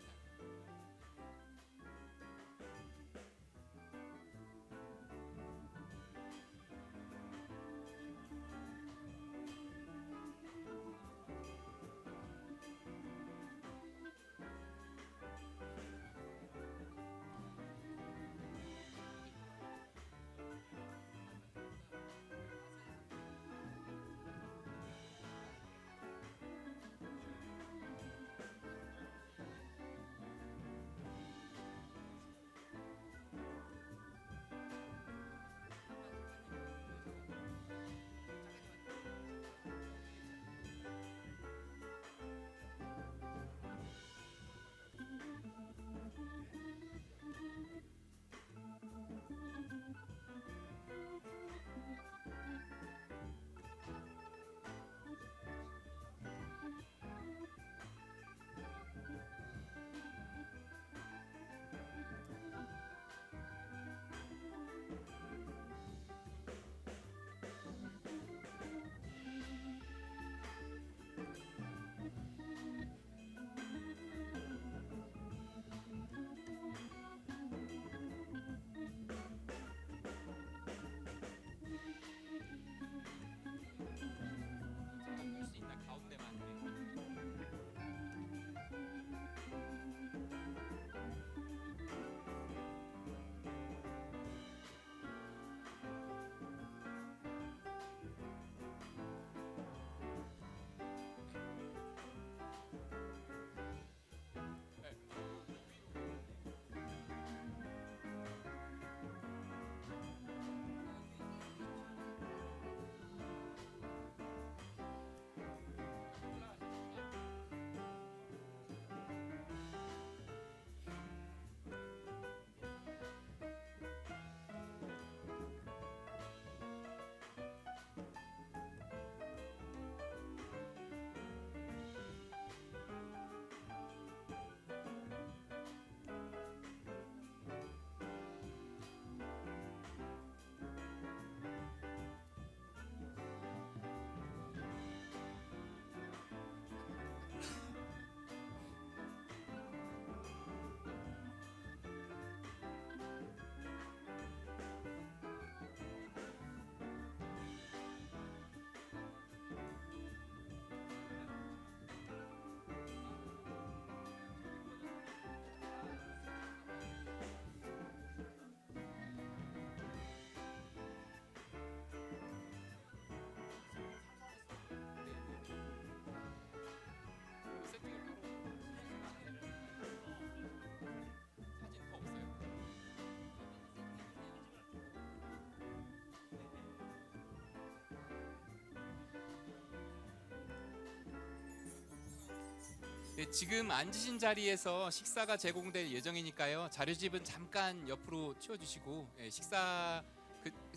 네, 지금 앉으신 자리에서 식사가 제공될 예정이니까요. 자료집은 잠깐 옆으로 치워주시고 식사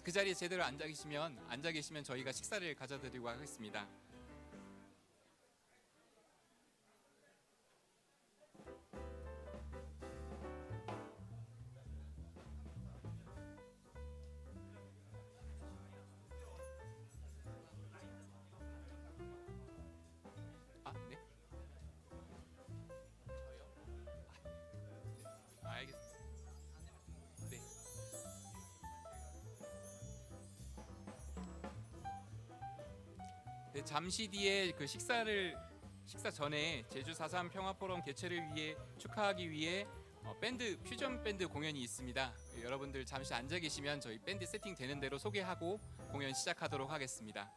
그 자리에 제대로 앉아 계시면 저희가 식사를 가져드리고 하겠습니다. 아, 네. 알겠습니다. 네. 네, 잠시 뒤에 그 식사 전에 제주 4.3 평화포럼 개최를 위해 축하하기 위해 퓨전 밴드 공연이 있습니다. 여러분들 잠시 앉아 계시면 저희 밴드 세팅 되는 대로 소개하고 공연 시작하도록 하겠습니다.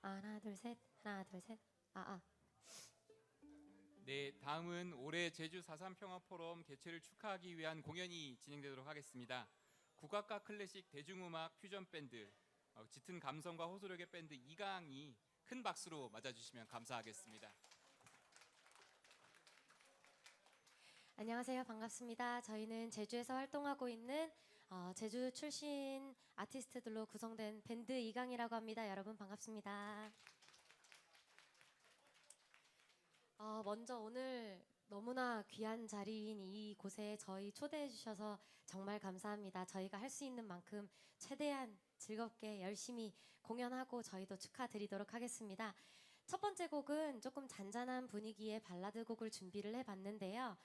하나 둘 셋, 하나 둘 셋. 네, 다음은 올해 제주 4.3 평화포럼 개최를 축하하기 위한 공연이 진행되도록 하겠습니다. 국악과 클래식 대중음악 퓨전 밴드 짙은 감성과 호소력의 밴드 이강이 큰 박수로 맞아주시면 감사하겠습니다. 안녕하세요, 반갑습니다. 저희는 제주에서 활동하고 있는 제주 출신 아티스트들로 구성된 밴드 이강이라고 합니다. 여러분 반갑습니다. 먼저 오늘 너무나 귀한 자리인 이곳에 저희 초대해 주셔서 정말 감사합니다. 저희가 할 수 있는 만큼 최대한 즐겁게 열심히 공연하고 저희도 축하드리도록 하겠습니다. 첫 번째 곡은 조금 잔잔한 분위기의 발라드 곡을 준비를 해봤는데요.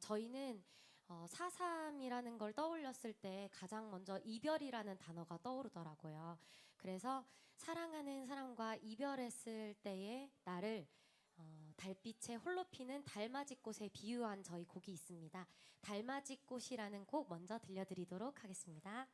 저희는 4.3이라는 걸 떠올렸을 때 가장 먼저 이별이라는 단어가 떠오르더라고요. 그래서 사랑하는 사람과 이별했을 때의 나를 달빛에 홀로 피는 달맞이꽃에 비유한 저희 곡이 있습니다. 달맞이꽃이라는 곡 먼저 들려드리도록 하겠습니다.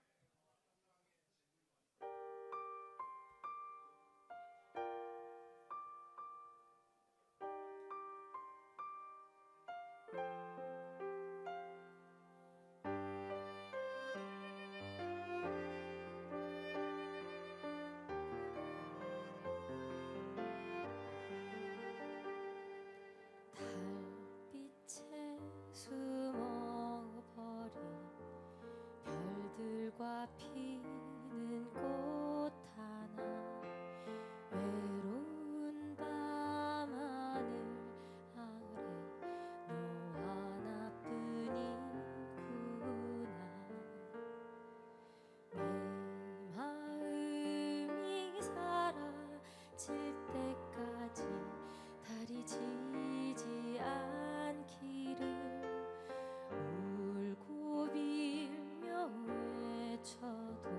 달빛에 숨어버린 별들과 피는 꽃 하나 외로운 밤하늘 아래 너 하나뿐이구나. 내 마음이 사라질 때까지 달이 지지 않기를 울고 빌며 외쳐도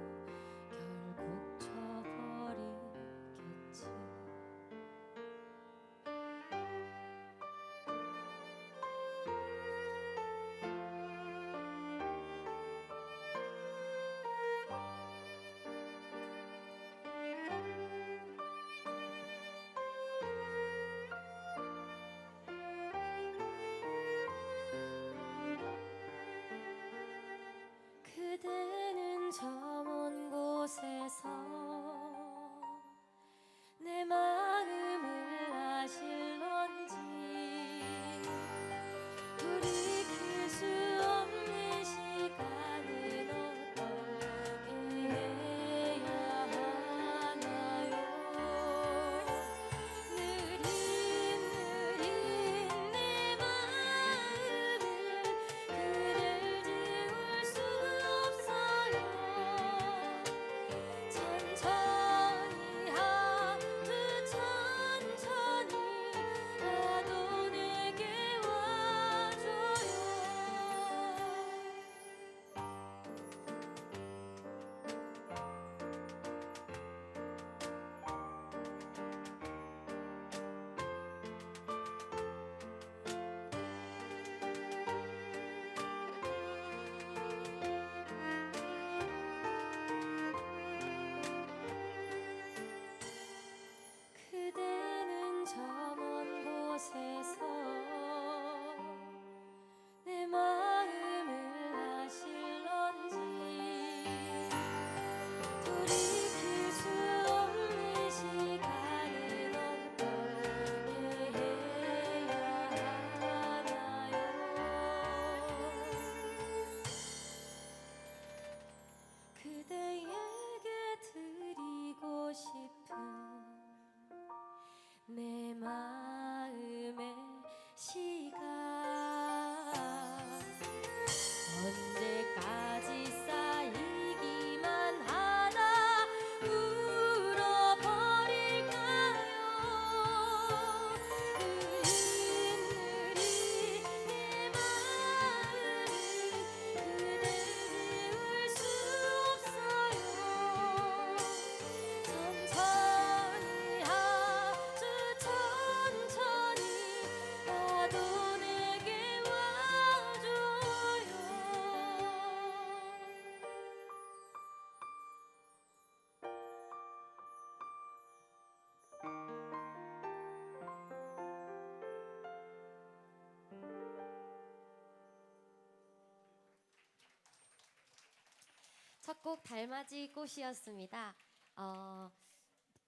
첫 곡 달맞이 꽃이었습니다.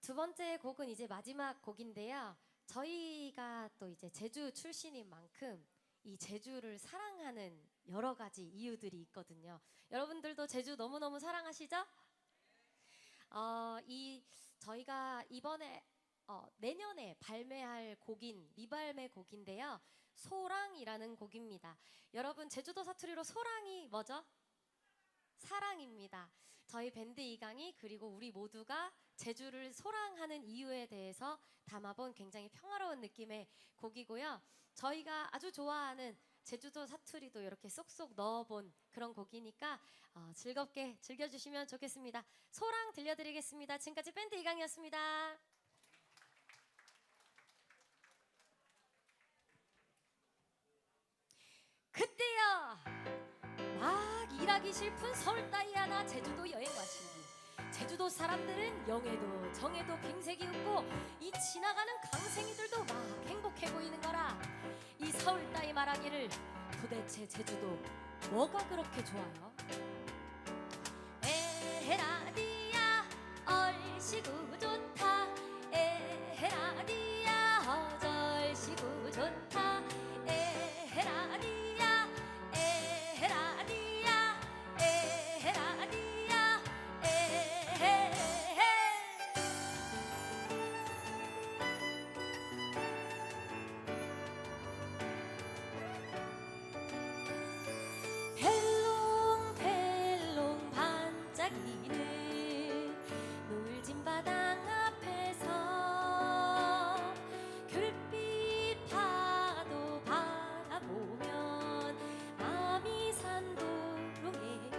두 번째 곡은 이제 마지막 곡인데요. 저희가 또 이제 제주 출신인 만큼 이 제주를 사랑하는 여러 가지 이유들이 있거든요. 여러분들도 제주 너무너무 사랑하시죠? 저희가 이번에 내년에 발매할 곡인 미발매 곡인데요. 소랑이라는 곡입니다. 여러분 제주도 사투리로 소랑이 뭐죠? 사랑입니다. 저희 밴드 이강이 그리고 우리 모두가 제주를 소랑하는 이유에 대해서 담아본 굉장히 평화로운 느낌의 곡이고요. 저희가 아주 좋아하는 제주도 사투리도 이렇게 쏙쏙 넣어본 그런 곡이니까 즐겁게 즐겨주시면 좋겠습니다. 소랑 들려드리겠습니다. 지금까지 밴드 이강이었습니다. 그때야 막 일하기 싫은 서울 따위 하나 제주도 여행 왔으니 제주도 사람들은 영해도 정해도 빙색이 웃고 이 지나가는 강생이들도 막 행복해 보이는 거라. 이 서울 따위 말하기를 도대체 제주도 뭐가 그렇게 좋아요? 에헤라디야 얼씨구 좋다. 에헤라디야 어절씨구 좋다. 에헤라디야 에헤라디야 에헤라디야 에헤헤. 펠롱펠롱 반짝이는 노을진 바당 앞에서 귤빛 파도 바라보면 마음이 산도롱해요.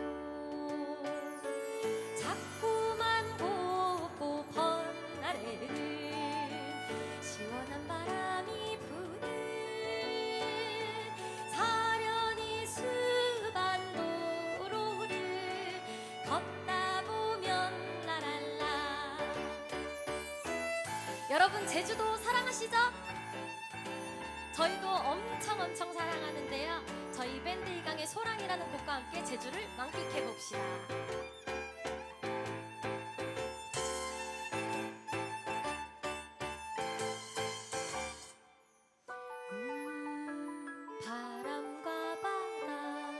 자꾸만 곱고 번 날에는 시원한 바람이 부는 사려니 수반도로를 걷다 보면 라랄라. 여러분 제주도 사랑하시죠? 저희도 엄청 사랑하는데요. 저희 밴드 이강의 소랑이라는 곡과 함께 제주를 만끽해 봅시다. 바람과 바다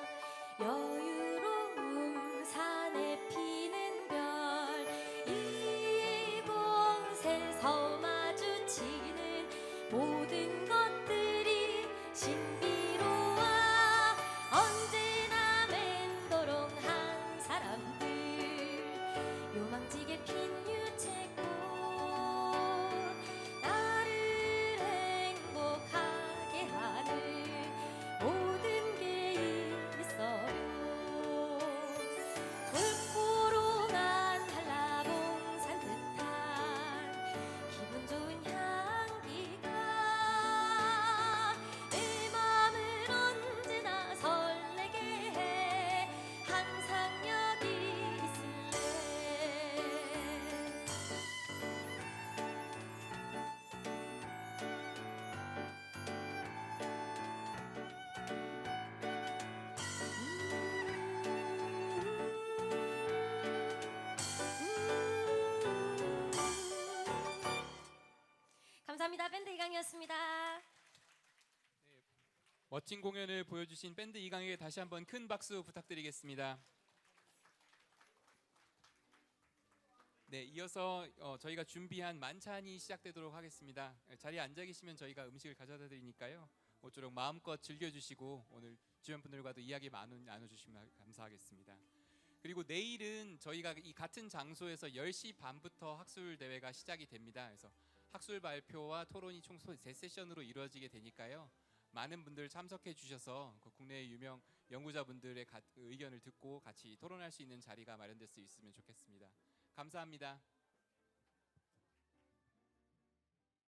여유로움 산에 피는 별 이곳에서 마주치는 모든 것들이 신비로워. 언제나 맹도롱한 사람들 요망지게 핀 유채꽃 나를 행복하게 하는 모든 게 있어요. 꿀뽀롱한 한라봉산 듯한 기분 좋은 향기가 내 맘을 언제나 설레게 해. 항상 여기 있을래. 감사합니다. 밴드 이강이었습니다. 멋진 공연을 보여주신 밴드 이강에게 다시 한번 큰 박수 부탁드리겠습니다. 네, 이어서 저희가 준비한 만찬이 시작되도록 하겠습니다. 자리에 앉아 계시면 저희가 음식을 가져다 드리니까요. 모쪼록 마음껏 즐겨주시고 오늘 주변 분들과도 이야기 나눠주시면 감사하겠습니다. 그리고 내일은 저희가 이 같은 장소에서 10시 반부터 학술 대회가 시작이 됩니다. 그래서 학술 발표와 토론이 총 3세션으로 이루어지게 되니까요. 많은 분들 참석해 주셔서 국내의 유명 연구자분들의 의견을 듣고 같이 토론할 수 있는 자리가 마련될 수 있으면 좋겠습니다. 감사합니다.